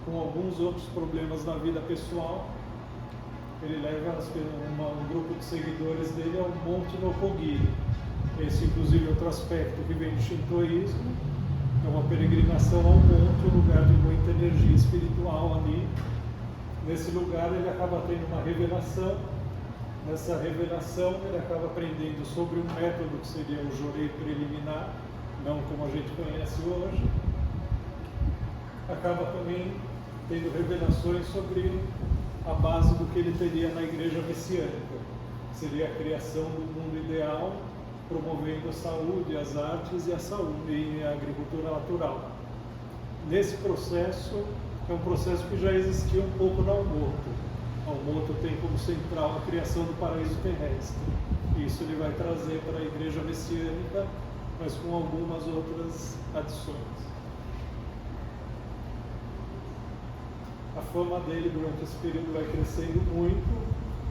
com alguns outros problemas na vida pessoal, ele leva um grupo de seguidores dele ao Monte Nokogiri. Esse, inclusive, é outro aspecto que vem do shintoísmo. É uma peregrinação ao monte, um lugar de muita energia espiritual ali. Nesse lugar ele acaba tendo uma revelação. Nessa revelação ele acaba aprendendo sobre um método que seria o Jorei preliminar, não como a gente conhece hoje. Acaba também tendo revelações sobre a base do que ele teria na igreja messiânica. Seria a criação do mundo ideal, promovendo a saúde, as artes e a saúde e a agricultura natural. Nesse processo, é um processo que já existia um pouco na Omoto. A Omoto tem como central a criação do paraíso terrestre. Isso ele vai trazer para a igreja messiânica, mas com algumas outras adições. A fama dele durante esse período vai crescendo muito,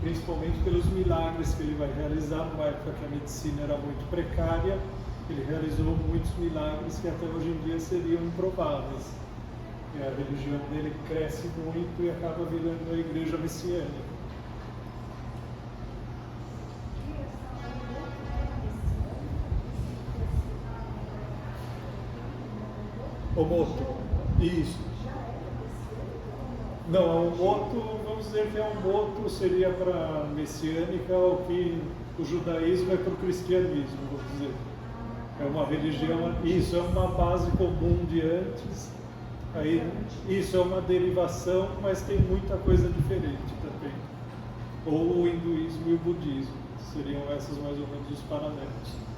principalmente pelos milagres que ele vai realizar. Numa época que a medicina era muito precária, ele realizou muitos milagres que até hoje em dia seriam improváveis. E a religião dele cresce muito e acaba virando a igreja messiânica. Omoto, isso. Não, a Omoto, vamos dizer que a Omoto seria para a messiânica o que o judaísmo é para o cristianismo, vamos dizer. É uma religião, isso é uma base comum de antes, aí, isso é uma derivação, mas tem muita coisa diferente também. Ou o hinduísmo e o budismo, seriam essas mais ou menos os paralelos.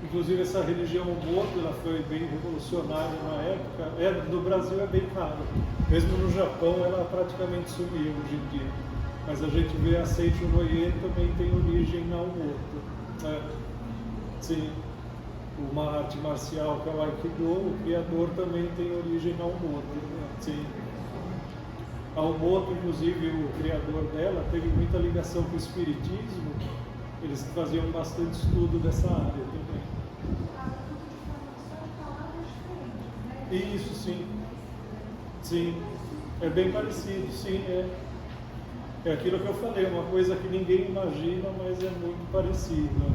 Inclusive essa religião Omoto, ela foi bem revolucionária na época. No Brasil é bem raro. Mesmo no Japão ela praticamente sumiu hoje em dia. Mas a gente vê a Seicho Noye também tem origem na Omoto. Sim. Uma arte marcial que é o Aikido, o criador também tem origem na Omoto. Sim. A Omoto, inclusive, o criador dela, teve muita ligação com o espiritismo. Eles faziam bastante estudo dessa área também. Isso, sim. Sim. É bem parecido, sim. É aquilo que eu falei, uma coisa que ninguém imagina, mas é muito parecido.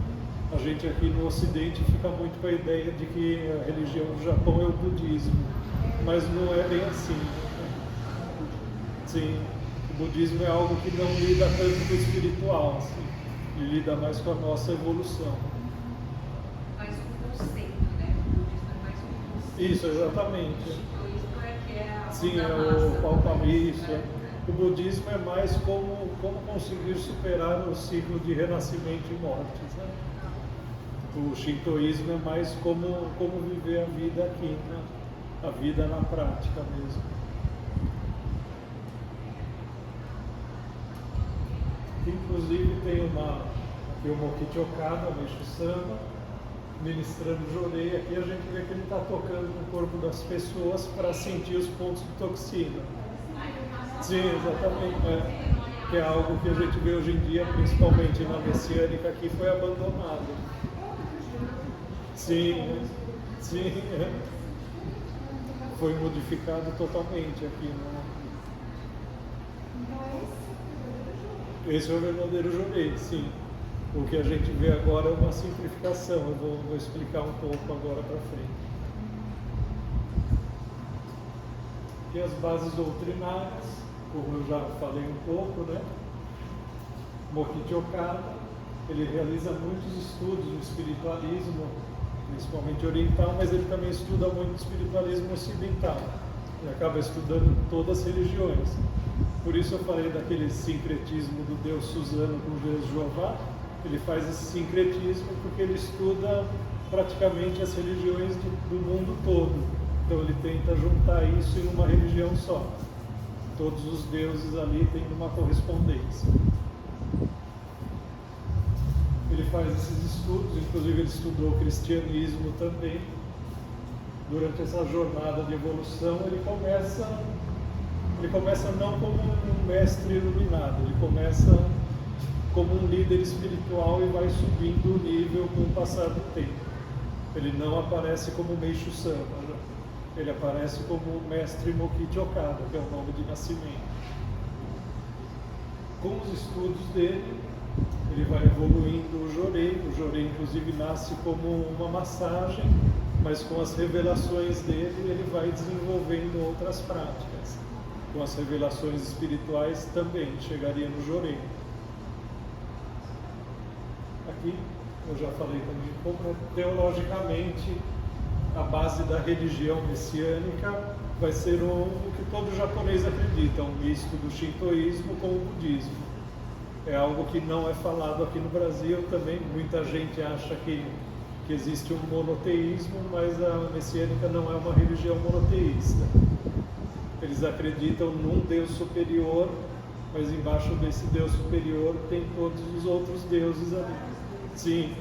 A gente aqui no Ocidente fica muito com a ideia de que a religião do Japão é o budismo, mas não é bem assim. Sim. O budismo é algo que não lida tanto com o espiritual, assim. Ele lida mais com a nossa evolução. Mais um conceito, né? O budismo é mais um conceito. Isso, exatamente. O budismo é que é a sim, mão da é o massa, palpamento. né? O budismo é mais como conseguir superar o ciclo de renascimento e morte. Né? O shintoísmo é mais como viver a vida aqui, né? A vida na prática mesmo. Inclusive tem aqui o Mokichi Okada, o Meishu Sama, ministrando Jorei. Aqui a gente vê que ele está tocando no corpo das pessoas para sentir os pontos de toxina. Sim, exatamente. Que é algo que a gente vê hoje em dia, principalmente na messiânica, que foi abandonado. Sim. Foi modificado totalmente aqui. Esse é o verdadeiro Jorei, sim. O que a gente vê agora é uma simplificação. Eu vou explicar um pouco agora para frente. E as bases doutrinárias, como eu já falei um pouco, né? Mokichi Okada, ele realiza muitos estudos no espiritualismo, principalmente oriental, mas ele também estuda muito espiritualismo ocidental. Ele acaba estudando todas as religiões. Por isso eu falei daquele sincretismo do Deus Suzano com o Deus Jeová. Ele faz esse sincretismo porque ele estuda praticamente as religiões do mundo todo. Então ele tenta juntar isso em uma religião só. Todos os deuses ali têm uma correspondência. Ele faz esses estudos, inclusive ele estudou o cristianismo também. Durante essa jornada de evolução, ele começa não como um mestre iluminado, ele começa como um líder espiritual e vai subindo o nível com o passar do tempo. Ele não aparece como Meishu Sama, ele aparece como o mestre Mokichi Okada, que é o nome de nascimento. Com os estudos dele, ele vai evoluindo o Jorei. O Jorei, inclusive, nasce como uma massagem, mas com as revelações dele, ele vai desenvolvendo outras práticas. Com as revelações espirituais também chegaria no Jorei. Aqui, eu já falei também um pouco, teologicamente, a base da religião messiânica vai ser o que todo japonês acredita, um misto do shintoísmo com o budismo. É algo que não é falado aqui no Brasil também. Muita gente acha que existe um monoteísmo, mas a messiânica não é uma religião monoteísta. Eles acreditam num Deus superior, mas embaixo desse Deus superior tem todos os outros deuses ali. Sim.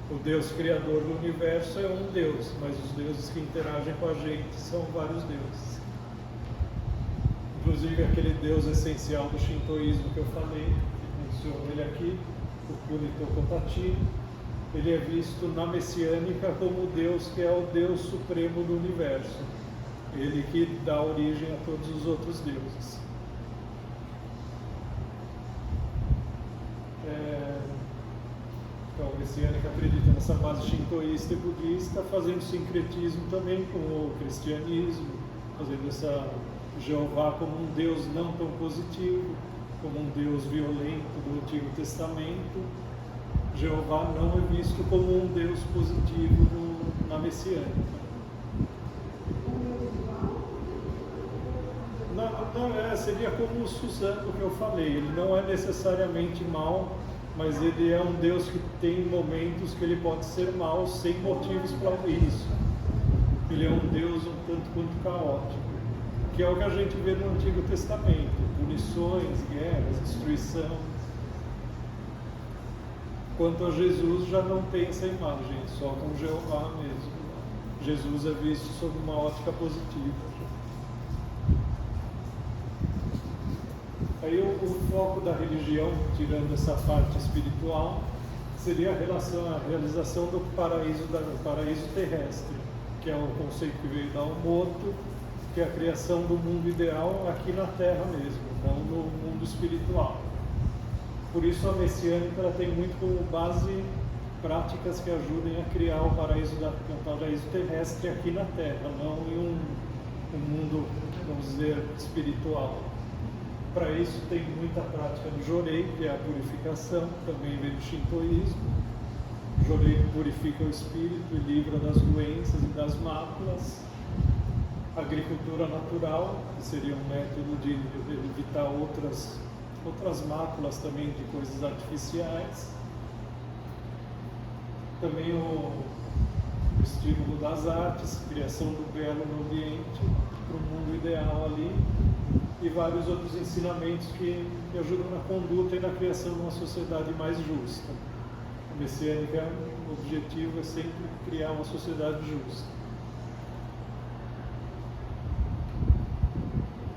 O Deus criador do universo é um Deus, mas os deuses que interagem com a gente são vários deuses. Inclusive aquele Deus essencial do shintoísmo que eu falei, que menciono ele aqui, o Kunito Kotachi, ele é visto na messiânica como o Deus que é o Deus supremo do universo. Ele que dá origem a todos os outros deuses. Então, a messiânica acredita nessa base shintoísta e budista, fazendo sincretismo também com o cristianismo, fazendo essa Jeová como um Deus não tão positivo, como um Deus violento do Antigo Testamento. Jeová não é visto como um Deus positivo na messiânica. Seria como o Suzano que eu falei, ele não é necessariamente mau, mas ele é um Deus que tem momentos que ele pode ser mau sem motivos para isso. Ele é um Deus um tanto quanto caótico, que é o que a gente vê no Antigo Testamento, punições, guerras, destruição. Quanto a Jesus, já não tem essa imagem, só com Jeová mesmo. Jesus é visto sob uma ótica positiva. Aí o foco da religião, tirando essa parte espiritual, seria a realização do paraíso terrestre, que é o conceito que veio da Emoto, que é a criação do mundo ideal aqui na Terra mesmo, não no mundo espiritual. Por isso a messiânica ela tem muito como base práticas que ajudem a criar o paraíso terrestre aqui na Terra, não em um mundo, vamos dizer, espiritual. Para isso tem muita prática do Jorei, que é a purificação, também vem do shintoísmo. O Jorei purifica o espírito e livra das doenças e das máculas. A agricultura natural, que seria um método de evitar outras máculas também de coisas artificiais. também o estímulo das artes, criação do belo no ambiente, para o mundo ideal ali, e vários outros ensinamentos que ajudam na conduta e na criação de uma sociedade mais justa. A messiânica, o objetivo é sempre criar uma sociedade justa.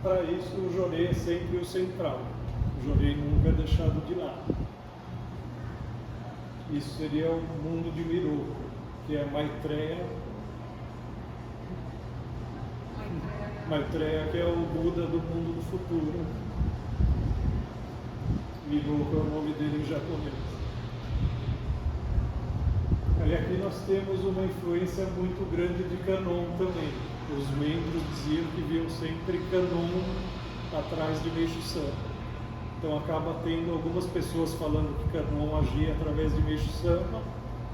Para isso, o Jorei é sempre o central. O Jorei nunca é deixado de lado. Isso seria o mundo de Miruko, que é Maitreya. Maitreya, que é o Buda do mundo do futuro. Miruko é o nome dele em japonês. Aí aqui nós temos uma influência muito grande de Kanon também. Os membros diziam que viam sempre Kanon atrás de Meishu Sama. Então acaba tendo algumas pessoas falando que Kanon agia através de Meishu Sama,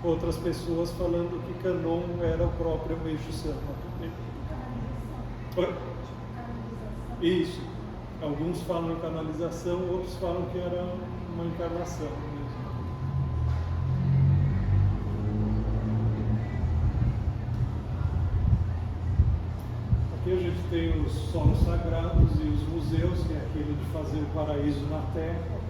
outras pessoas falando que Kanon era o próprio Meishu Sama. Isso. Alguns falam em canalização, outros falam que era uma encarnação mesmo. Aqui a gente tem os solos sagrados e os museus, que é aquele de fazer o paraíso na Terra.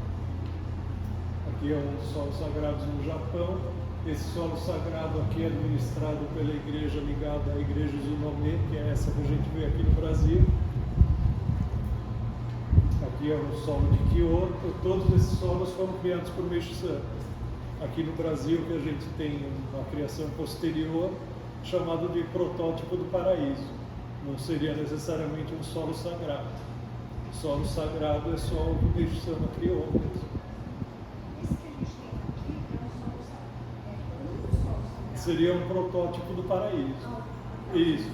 Aqui é um dos solos sagrados no Japão. Esse solo sagrado aqui é administrado pela igreja ligada à igreja Izunome, que é essa que a gente vê aqui no Brasil. Aqui é o solo de Kyoto. Todos esses solos foram criados por Meishu Sama. Aqui no Brasil, que a gente tem uma criação posterior, chamado de protótipo do paraíso. Não seria necessariamente um solo sagrado. O solo sagrado é só o que Meishu Sama criou mesmo. Seria um protótipo do paraíso. Isso.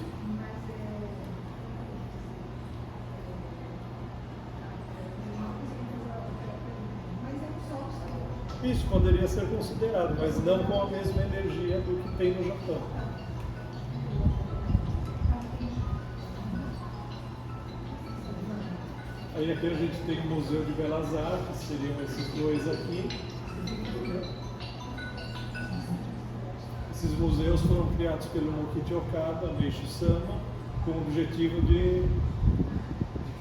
Isso poderia ser considerado, mas não com a mesma energia do que tem no Japão. Aí aqui a gente tem o Museu de Belas Artes, seriam esses dois aqui. Esses museus foram criados pelo Mokichi Okada, Meishu Sama, com o objetivo de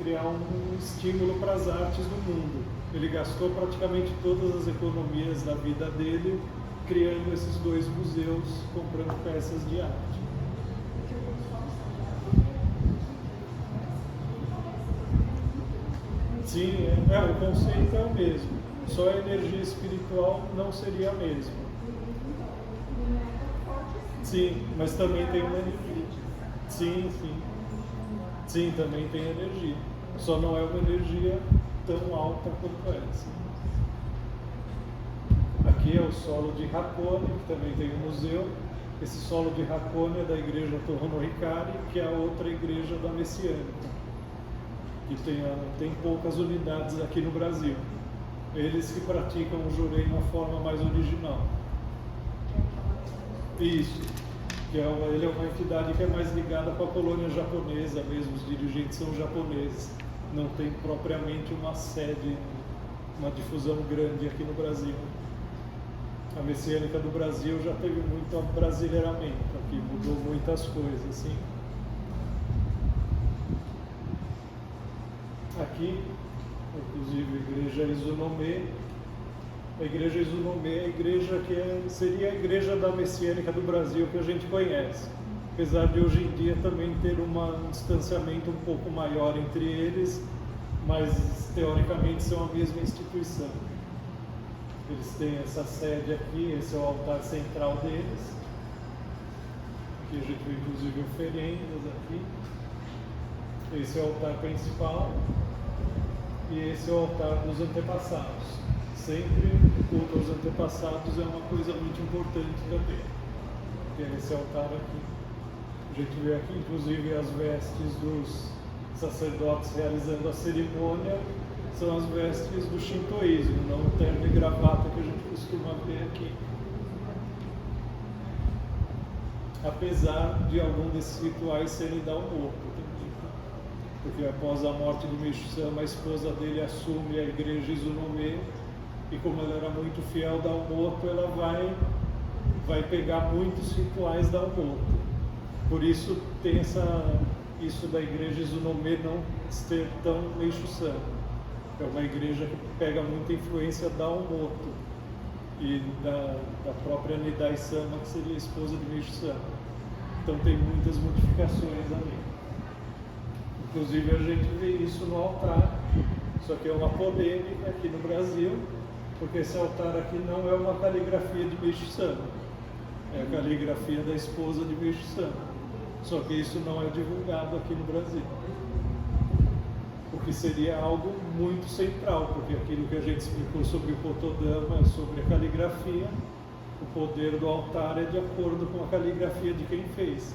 criar um estímulo para as artes do mundo. Ele gastou praticamente todas as economias da vida dele criando esses dois museus, comprando peças de arte. Sim, o conceito é o mesmo, só a energia espiritual não seria a mesma. Sim, mas também tem uma energia. Sim. Sim, também tem energia. Só não é uma energia tão alta quanto essa. Aqui é o solo de Hakone, que também tem um museu. Esse solo de Hakone é da igreja Tohono Hikari, que é a outra igreja da Messiânica, que tem poucas unidades aqui no Brasil. Eles que praticam o Jurei na forma mais original. Isso, ele é uma entidade que é mais ligada com a colônia japonesa mesmo, os dirigentes são japoneses, não tem propriamente uma sede, uma difusão grande aqui no Brasil. A Messiânica do Brasil já teve muito abrasileiramento, aqui mudou muitas coisas, assim. Aqui, inclusive a igreja Izunome. A igreja Izunome é a igreja que seria a igreja da Messiânica do Brasil que a gente conhece. Apesar de hoje em dia também ter um distanciamento um pouco maior entre eles, mas teoricamente são a mesma instituição. Eles têm essa sede aqui, esse é o altar central deles. Aqui a gente vê inclusive oferendas aqui. Esse é o altar principal e esse é o altar dos antepassados. Sempre o culto aos antepassados é uma coisa muito importante também. Que é esse altar aqui. A gente vê aqui inclusive as vestes dos sacerdotes realizando a cerimônia, são as vestes do shintoísmo, não o terno e gravata que a gente costuma ver aqui. Apesar de algum desses rituais serem da Omoto, porque após a morte do Meishu Sama, a esposa dele assume a igreja Izunome, e como ela era muito fiel da Omoto, ela vai vai pegar muitos rituais da Umoto. Por isso tem isso da igreja Izunomê não ser tão Meishu-san. É uma igreja que pega muita influência da Umoto e da própria Nidai-sama, que seria a esposa de Meishu-san. Então tem muitas modificações ali. Inclusive a gente vê isso no altar, só que é uma polêmica aqui no Brasil, porque esse altar aqui não é uma caligrafia de Meishu-san, é a caligrafia da esposa de Meishu-san. Só que isso não é divulgado aqui no Brasil. O que seria algo muito central, porque aquilo que a gente explicou sobre o Kotodama, sobre a caligrafia, o poder do altar é de acordo com a caligrafia de quem fez.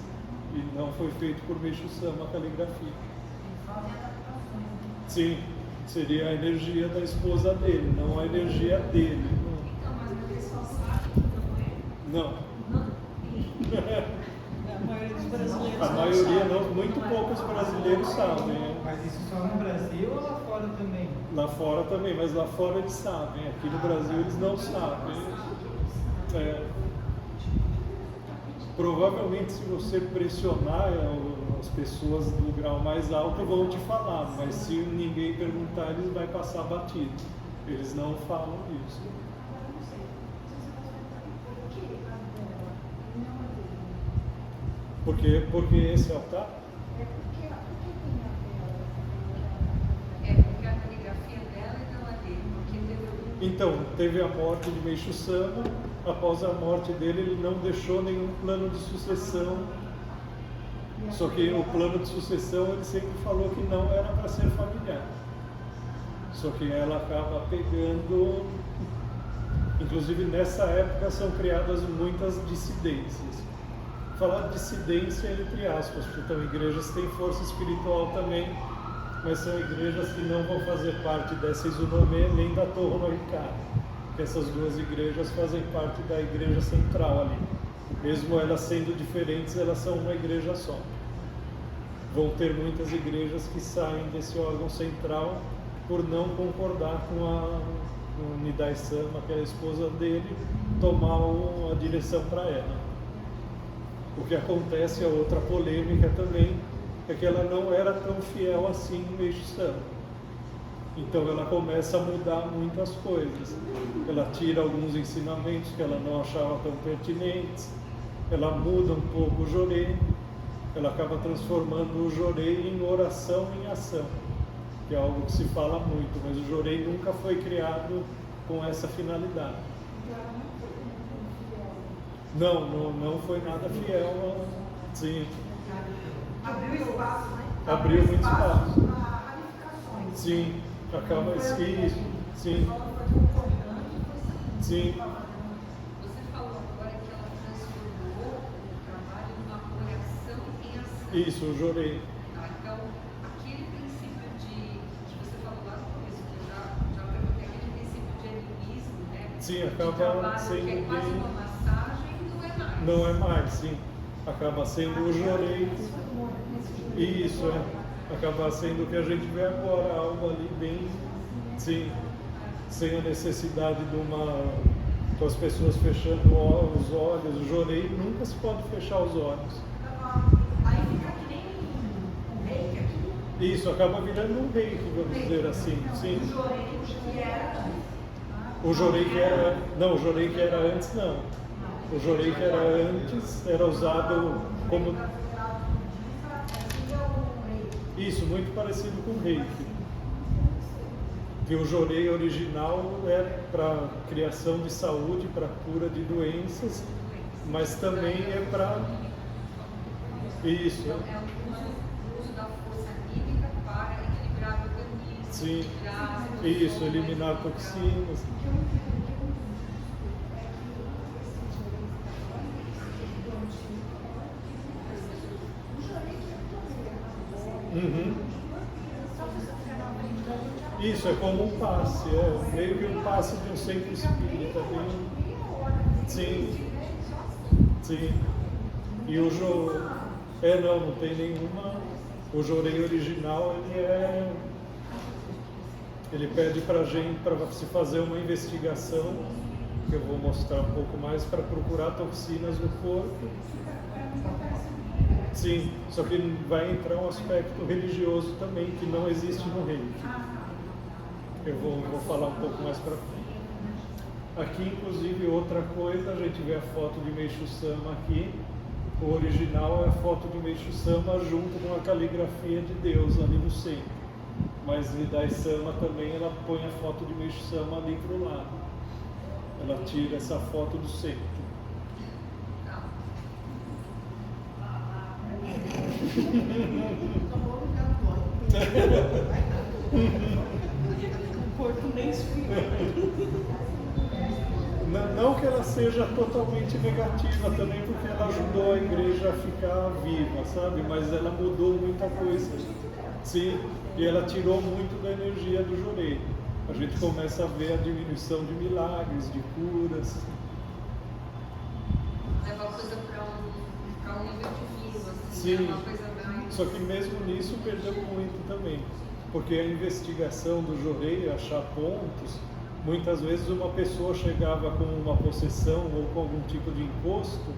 E não foi feito por Meishu-sama a caligrafia. Sim, seria a energia da esposa dele, não a energia dele. Então, mas o pessoal sabe que não é? Não. A maioria dos brasileiros A maioria não, muito poucos brasileiros sabem. Mas isso só no Brasil ou lá fora também? Lá fora também, mas lá fora eles sabem. Aqui no Brasil eles não sabem. Provavelmente se você pressionar as pessoas do grau mais alto vão te falar, mas se ninguém perguntar eles vão passar batido. Eles não falam isso. Porque esse altar? Porque a caligrafia dela é da dele, porque Então, teve a morte de Meishu-sama. Após a morte dele, ele não deixou nenhum plano de sucessão. Só que o plano de sucessão, ele sempre falou que não era para ser familiar. Só que ela acaba pegando... Inclusive, nessa época, são criadas muitas dissidências. Falar dissidência entre aspas, porque então igrejas têm força espiritual também, mas são igrejas que não vão fazer parte dessa Izunomê nem da Toho no Hikari. Essas duas igrejas fazem parte da igreja central ali. Mesmo elas sendo diferentes, elas são uma igreja só. Vão ter muitas igrejas que saem desse órgão central por não concordar com o Nidai-sama, que é a esposa dele, tomar a direção para ela. O que acontece, a outra polêmica também, é que ela não era tão fiel assim no Meishu-sama. Então ela começa a mudar muitas coisas. Ela tira alguns ensinamentos que ela não achava tão pertinentes, ela muda um pouco o Jorei, ela acaba transformando o Jorei em oração em ação, que é algo que se fala muito, mas o Jorei nunca foi criado com essa finalidade. Não foi nada fiel. Sim. Abriu espaço, né? Abriu muito espaço. Para ramificações. Sim, acaba isso. Sim. Sim. Você falou agora que ela transformou o trabalho numa oração em ação. Isso, o Jorei. Então, aquele princípio que você falou lá no começo, que eu já perguntei, aquele princípio de animismo, né? Sim, De acaba trabalho, sendo que é quase bem... uma massagem, não é mais. Não é mais, sim. Acaba sendo o Jorei. Isso, acaba sendo o que a gente vê agora, algo ali bem, sim, sem a necessidade de com as pessoas fechando os olhos. O Jorei nunca se pode fechar os olhos. Aí fica que nem um reiki aqui. Isso, acaba virando um reiki, vamos dizer assim, sim. O Jorei que era. O Jorei que era... Não, o Jorei que era antes, não. O Jorei que era antes era usado como... Isso, muito parecido com o reiki. Que o Jorei original é para criação de saúde, para cura de doenças, mas também é para... Isso. Então, é o uso da força anímica para equilibrar o organismo. Sim, equilibrar as isso, emoções, eliminar toxinas. Uhum. Isso, é como um passe, meio que um passe de um centro espírita. Sim, sim. E o não tem nenhuma. O Jorei original, ele pede pra gente, para se fazer uma investigação que eu vou mostrar um pouco mais, para procurar toxinas no corpo. Sim, só que vai entrar um aspecto religioso também, que não existe no reiki. Eu vou falar um pouco mais para frente. Aqui, inclusive, outra coisa, a gente vê a foto de Meishu Sama aqui. O original é a foto de Meishu Sama junto com a caligrafia de Deus ali no centro. Mas Nidai Sama também, ela põe a foto de Meishu Sama ali para o lado. Ela tira essa foto do centro. O corpo nem esfria. Não que ela seja totalmente negativa também, porque ela ajudou a igreja a ficar viva, sabe? Mas ela mudou muita coisa. Sim, e ela tirou muito da energia do Jorei. A gente começa a ver a diminuição de milagres, de curas. Leva a coisa para um nível divino, assim, Sim. é uma coisa mais... Só que mesmo nisso perdeu muito também. Porque a investigação do Jorei, achar pontos, muitas vezes uma pessoa chegava com uma possessão ou com algum tipo de encosto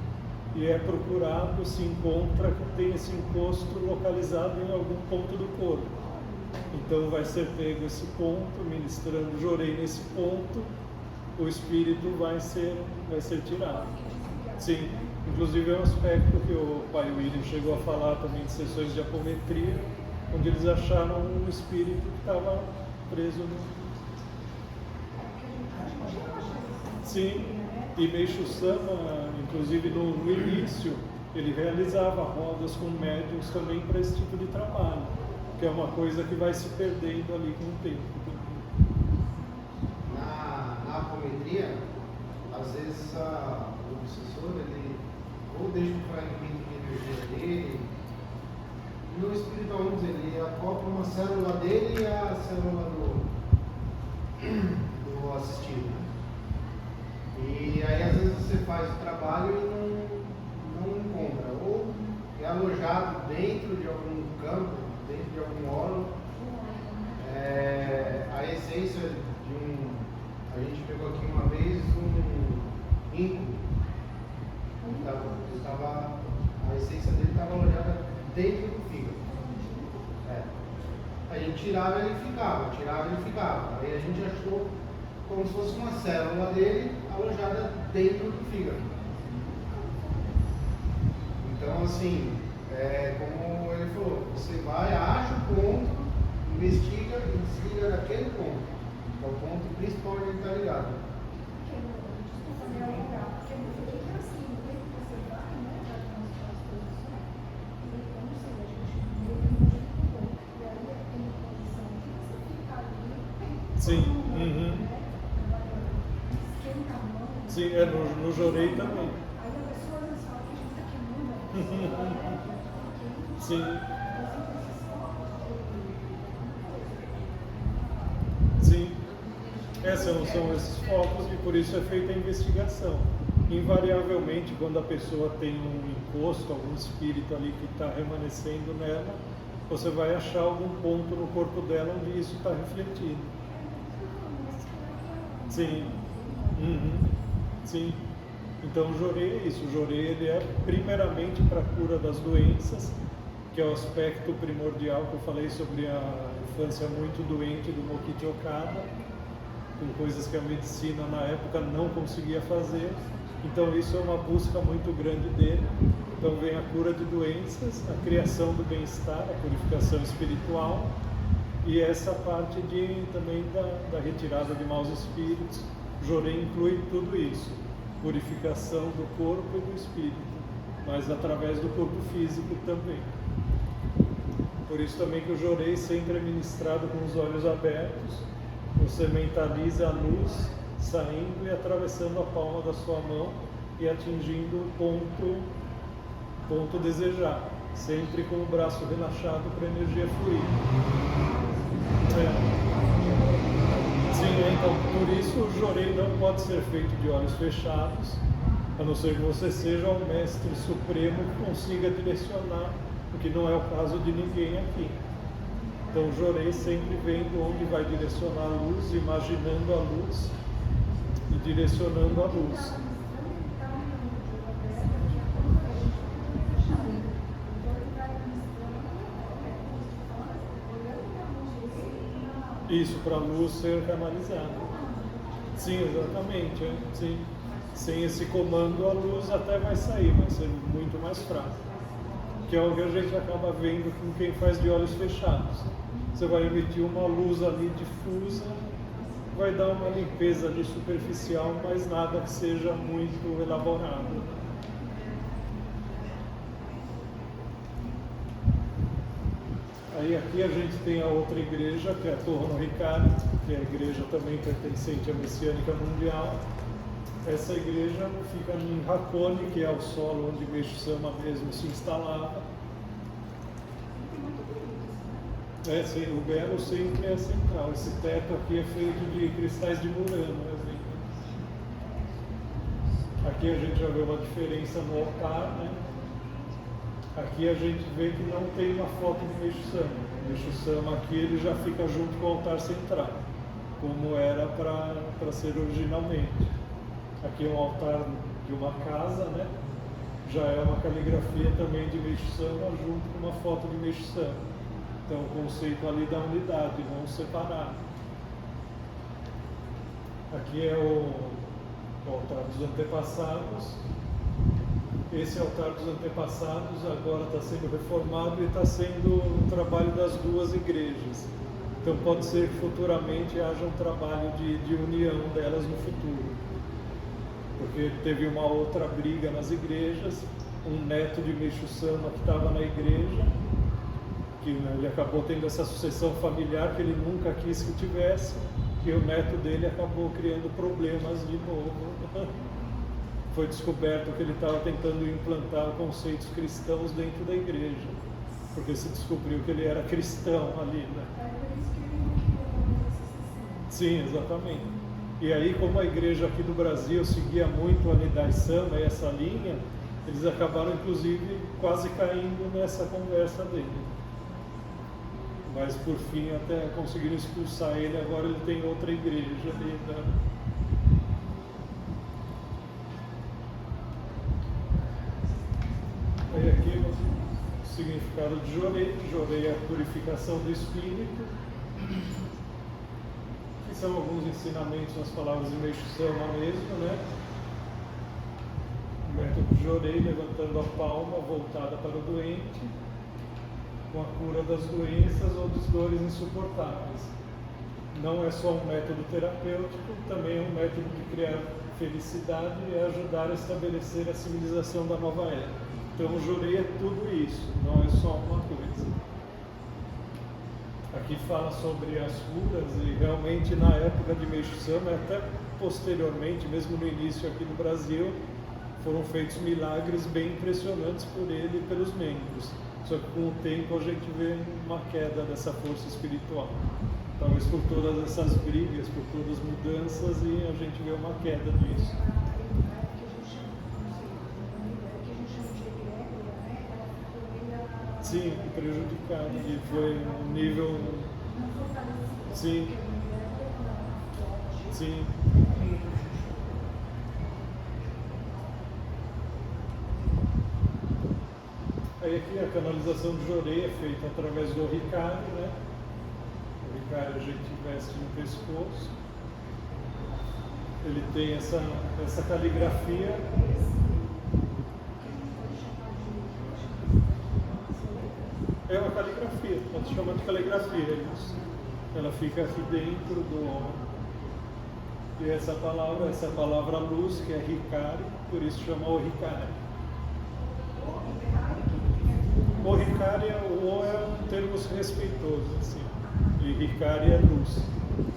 e é procurado, se encontra que tem esse encosto localizado em algum ponto do corpo. Então vai ser pego esse ponto, ministrando Jorei nesse ponto, o espírito vai ser tirado. Sim, inclusive é um aspecto que o pai William chegou a falar também de sessões de apometria, onde eles acharam um espírito que estava preso no... Sim, e Meishu Sama, inclusive no início, ele realizava rodas com médiums também para esse tipo de trabalho, que é uma coisa que vai se perdendo ali com o tempo. Na apometria, às vezes o obsessor, ele ou deixa um fragmento de energia dele, e no espiritual, vamos dizer, ele acopla uma célula dele e a célula do assistido, né? E aí às vezes você faz o trabalho e não encontra, ou é alojado dentro de algum campo, dentro de algum órgão. A essência de a gente pegou aqui uma vez um íncubo, a essência dele estava alojada dentro do fígado. A gente tirava ele ficava. Aí a gente achou como se fosse uma célula dele alojada dentro do fígado. Então, assim, como ele falou, você vai, acha o ponto, investiga e desliga daquele ponto, que é o ponto principal onde ele está ligado. Sim, Sim, no Jorei também. Sim. Sim. São esses focos e por isso é feita a investigação. Invariavelmente, quando a pessoa tem um encosto, algum espírito ali que está remanescendo nela, você vai achar algum ponto no corpo dela onde isso está refletido. Sim. Sim. Então o Jorei é isso. O Jorei ele é primeiramente para a cura das doenças, que é o aspecto primordial que eu falei sobre a infância muito doente do Mokichi Okada, com coisas que a medicina na época não conseguia fazer. Então isso é uma busca muito grande dele. Então vem a cura de doenças, a criação do bem-estar, a purificação espiritual e essa parte também da retirada de maus espíritos. Jorei inclui tudo isso, purificação do corpo e do espírito, mas através do corpo físico também. Por isso também que o Jorei sempre é ministrado com os olhos abertos, você mentaliza a luz saindo e atravessando a palma da sua mão e atingindo o ponto desejado, sempre com o braço relaxado para a energia fluir. Sim, então por isso o Jorei não pode ser feito de olhos fechados, a não ser que você seja o mestre supremo que consiga direcionar, o que não é o caso de ninguém aqui. Então o Jorei sempre vendo onde vai direcionar a luz, imaginando a luz e direcionando a luz. Isso, para a luz ser canalizada. Sim, exatamente. Sim. Sem esse comando, a luz até vai sair, vai ser muito mais fraca. Que é o que a gente acaba vendo com quem faz de olhos fechados. Você vai emitir uma luz ali difusa, vai dar uma limpeza ali superficial, mas nada que seja muito elaborado. Aí aqui a gente tem a outra igreja, que é a Torre Ricardo, que é a igreja também pertencente à Messiânica Mundial. Essa igreja fica em Hakone, que é o solo onde Meixo Sama mesmo se instalava. Sim, o belo sempre é central. Esse teto aqui é feito de cristais de Murano. Assim. Aqui a gente já vê uma diferença no altar, né? Aqui a gente vê que não tem uma foto de Meixo Sama. O Meixo Sama aqui ele já fica junto com o altar central, como era para ser originalmente. Aqui é um altar de uma casa, né? Já é uma caligrafia também de Meixo Sama junto com uma foto de Meixo Sama. Então o conceito ali da unidade, não separar. Aqui é o altar dos antepassados. Esse altar dos antepassados agora está sendo reformado e está sendo um trabalho das duas igrejas. Então pode ser que futuramente haja um trabalho de união delas no futuro. Porque teve uma outra briga nas igrejas, um neto de Meixo Sama que estava na igreja, que ele acabou tendo essa sucessão familiar que ele nunca quis que tivesse, e o neto dele acabou criando problemas de novo. Foi descoberto que ele estava tentando implantar conceitos cristãos dentro da igreja, porque se descobriu que ele era cristão ali, né? Sim, exatamente. E aí, como a igreja aqui do Brasil seguia muito a Nidai Sama e essa linha, eles acabaram, inclusive, quase caindo nessa conversa dele. Mas, por fim, até conseguiram expulsar ele, agora ele tem outra igreja ali, né? Aí aqui o significado de Jorei. Jorei é a purificação do espírito. Que são alguns ensinamentos nas palavras de Meixo Sama mesmo, né? O método de Jorei, levantando a palma voltada para o doente, com a cura das doenças ou das dores insuportáveis. Não é só um método terapêutico, também é um método de criar felicidade e ajudar a estabelecer a civilização da nova era. Então o Jorei é tudo isso, não é só uma coisa. Aqui fala sobre as curas e realmente na época de Meixo Sama, até posteriormente, mesmo no início aqui no Brasil, foram feitos milagres bem impressionantes por ele e pelos membros. Só que com o tempo a gente vê uma queda dessa força espiritual. Talvez por todas essas brigas, por todas as mudanças, e a gente vê uma queda disso. Sim, prejudicado, e foi um nível... Sim. Sim. Aí aqui a canalização de Jorei é feita através do Ricari, né? O Ricari a gente veste no pescoço. Ele tem essa caligrafia. É uma caligrafia, pode chamar de caligrafia, isso. Ela fica aqui dentro do... E essa palavra luz, que é Ricari, por isso chama o Ricari. O Ricari é um termo respeitoso, assim. E Ricari é luz,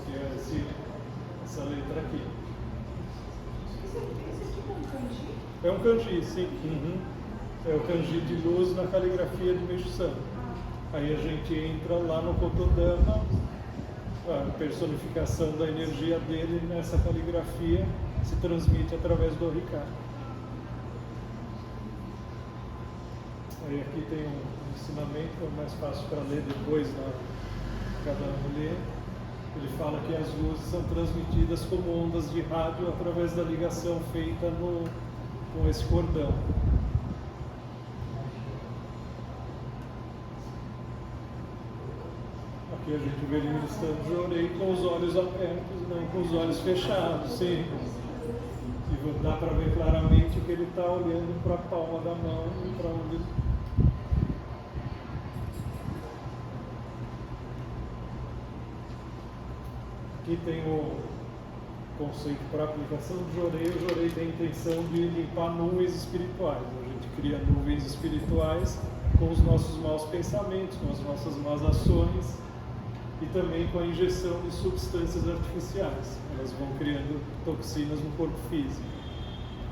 que é essa letra aqui. Esse tipo é um kanji? É um kanji, sim. Uhum. É o kanji de luz na caligrafia de Meixo Sama. Aí a gente entra lá no Kotodama, a personificação da energia dele nessa caligrafia se transmite através do Ricari. Aí aqui tem um ensinamento, é mais fácil para ler depois, cada um lê. Ele fala que as luzes são transmitidas como ondas de rádio através da ligação feita com esse cordão. Aqui a gente vê ele ministrando Jorei com os olhos abertos, não com os olhos fechados, sim. E dá para ver claramente que ele está olhando para a palma da mão e para onde. Aqui tem o conceito para aplicação do Jorei. O Jorei tem a intenção de limpar nuvens espirituais. A gente cria nuvens espirituais com os nossos maus pensamentos, com as nossas más ações e também com a injeção de substâncias artificiais. Elas vão criando toxinas no corpo físico.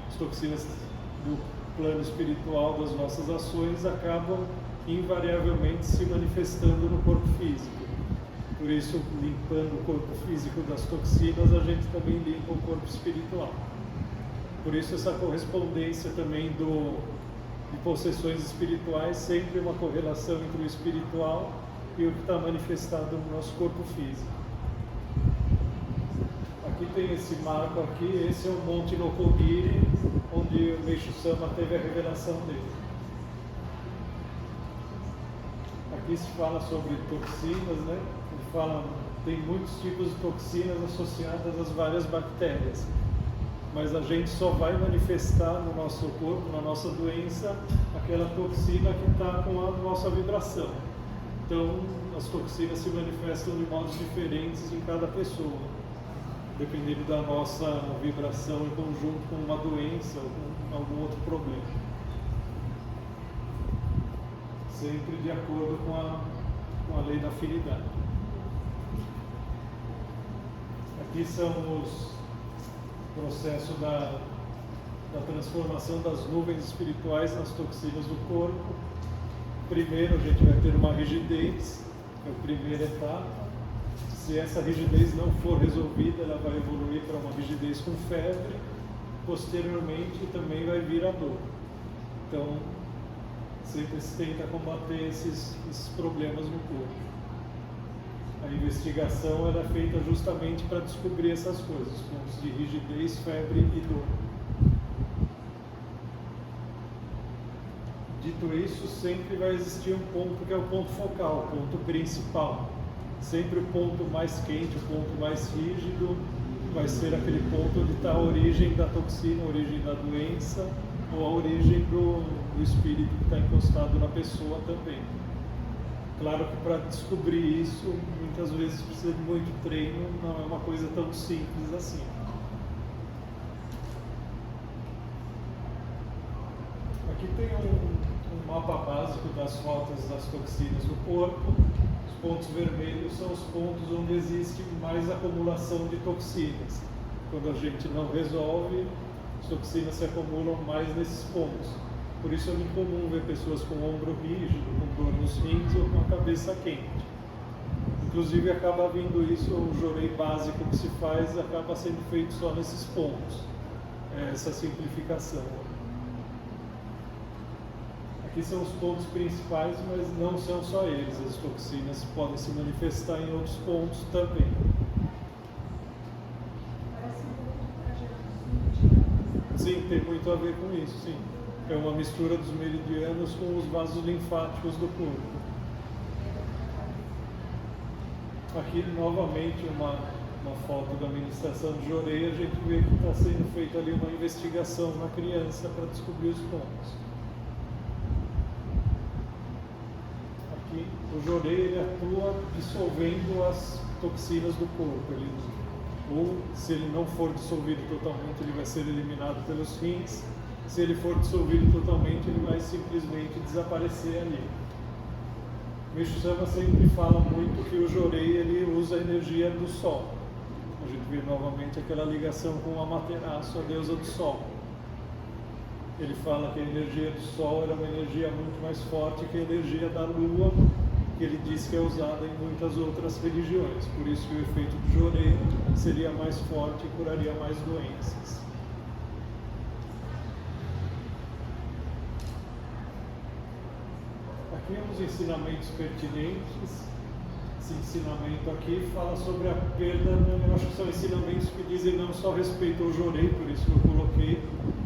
As toxinas do plano espiritual das nossas ações acabam invariavelmente se manifestando no corpo físico. Por isso, limpando o corpo físico das toxinas, a gente também limpa o corpo espiritual. Por isso, essa correspondência também de possessões espirituais, sempre uma correlação entre o espiritual e o que está manifestado no nosso corpo físico. Aqui tem esse marco aqui, esse é o Monte Nokogiri, onde o Meishu Sama teve a revelação dele. Aqui se fala sobre toxinas, né? Ele fala, tem muitos tipos de toxinas associadas às várias bactérias, mas a gente só vai manifestar no nosso corpo, na nossa doença, aquela toxina que está com a nossa vibração. Então, as toxinas se manifestam de modos diferentes em cada pessoa, dependendo da nossa vibração em conjunto com uma doença ou com algum outro problema. Sempre de acordo com a lei da afinidade. Aqui são os processos da transformação das nuvens espirituais nas toxinas do corpo. Primeiro a gente vai ter uma rigidez, que é a primeira etapa. Se essa rigidez não for resolvida, ela vai evoluir para uma rigidez com febre. Posteriormente também vai vir a dor. Então, sempre se tenta combater esses problemas no corpo. A investigação era feita justamente para descobrir essas coisas, pontos de rigidez, febre e dor. Dito isso, sempre vai existir um ponto que é o ponto focal, o ponto principal. Sempre o ponto mais quente, o ponto mais rígido, vai ser aquele ponto onde está a origem da toxina, a origem da doença, ou a origem do espírito que está encostado na pessoa também. Claro que para descobrir isso, muitas vezes precisa de muito treino, não é uma coisa tão simples assim. Aqui tem um mapa básico das rotas das toxinas no corpo. Os pontos vermelhos são os pontos onde existe mais acumulação de toxinas. Quando a gente não resolve, as toxinas se acumulam mais nesses pontos. Por isso é muito comum ver pessoas com o ombro rígido, com dor nos rins ou com a cabeça quente. Inclusive acaba vindo isso, o jorei básico que se faz acaba sendo feito só nesses pontos. Essa simplificação. Aqui são os pontos principais, mas não são só eles. As toxinas podem se manifestar em outros pontos também. Parece um pouco de trajeto. Sim, tem muito a ver com isso, sim. É uma mistura dos meridianos com os vasos linfáticos do corpo. Aqui, novamente, uma foto da ministração de Jorei. A gente vê que está sendo feita ali uma investigação na criança para descobrir os pontos. Aqui, o Jorei ele atua dissolvendo as toxinas do corpo. Ou, se ele não for dissolvido totalmente, ele vai ser eliminado pelos rins. Se ele for dissolvido totalmente, ele vai simplesmente desaparecer ali. Meishu Sama sempre fala muito que o Jorei ele usa a energia do Sol. A gente vê novamente aquela ligação com o Amaterasu, a deusa do Sol. Ele fala que a energia do Sol era uma energia muito mais forte que a energia da Lua, que ele diz que é usada em muitas outras religiões. Por isso que o efeito do Jorei seria mais forte e curaria mais doenças. Aqui uns ensinamentos pertinentes. esse ensinamento aqui fala sobre a perda, eu acho que são ensinamentos que dizem não só respeito ao Jorei, por isso que eu coloquei,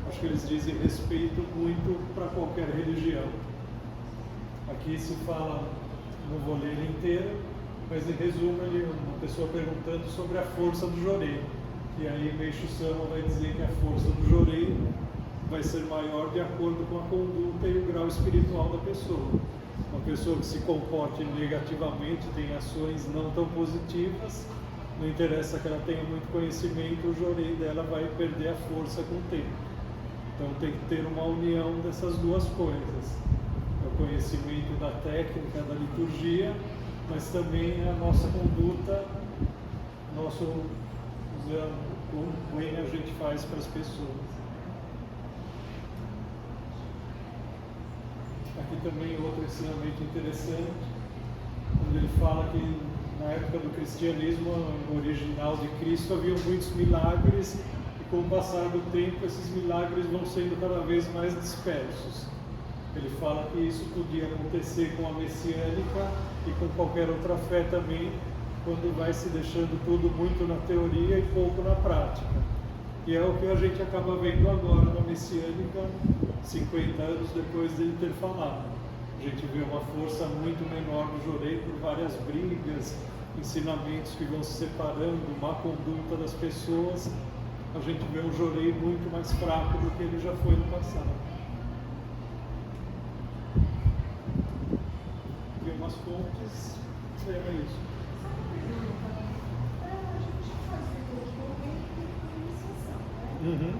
acho que eles dizem respeito muito para qualquer religião. Aqui se fala, não vou ler ele inteiro, mas em resumo ele, uma pessoa perguntando sobre a força do Jorei. E aí Meishu Sama vai dizer que a força do Jorei vai ser maior de acordo com a conduta e o grau espiritual da pessoa. Uma pessoa que se comporte negativamente, tem ações não tão positivas, não interessa que ela tenha muito conhecimento, o Jorei dela vai perder a força com o tempo. Então tem que ter uma união dessas duas coisas. O conhecimento da técnica, da liturgia, mas também a nossa conduta, o bem a gente faz para as pessoas. Aqui também outro ensinamento interessante, onde ele fala que na época do cristianismo original de Cristo haviam muitos milagres e com o passar do tempo esses milagres vão sendo cada vez mais dispersos. Ele fala que isso podia acontecer com a messiânica e com qualquer outra fé também, quando vai se deixando tudo muito na teoria e pouco na prática. E é o que a gente acaba vendo agora na messiânica, 50 anos depois dele ter falado. A gente vê uma força muito menor no Jorei por várias brigas, ensinamentos que vão se separando, má conduta das pessoas. A gente vê um Jorei muito mais fraco do que ele já foi no passado. E umas fontes, era isso. Uhum.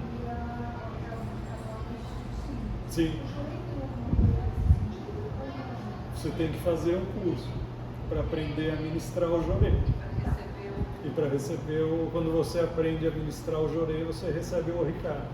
Sim. Você tem que fazer um curso para aprender a ministrar o Jorei. E para receber quando você aprende a ministrar o Jorei, você recebe o Ricardo.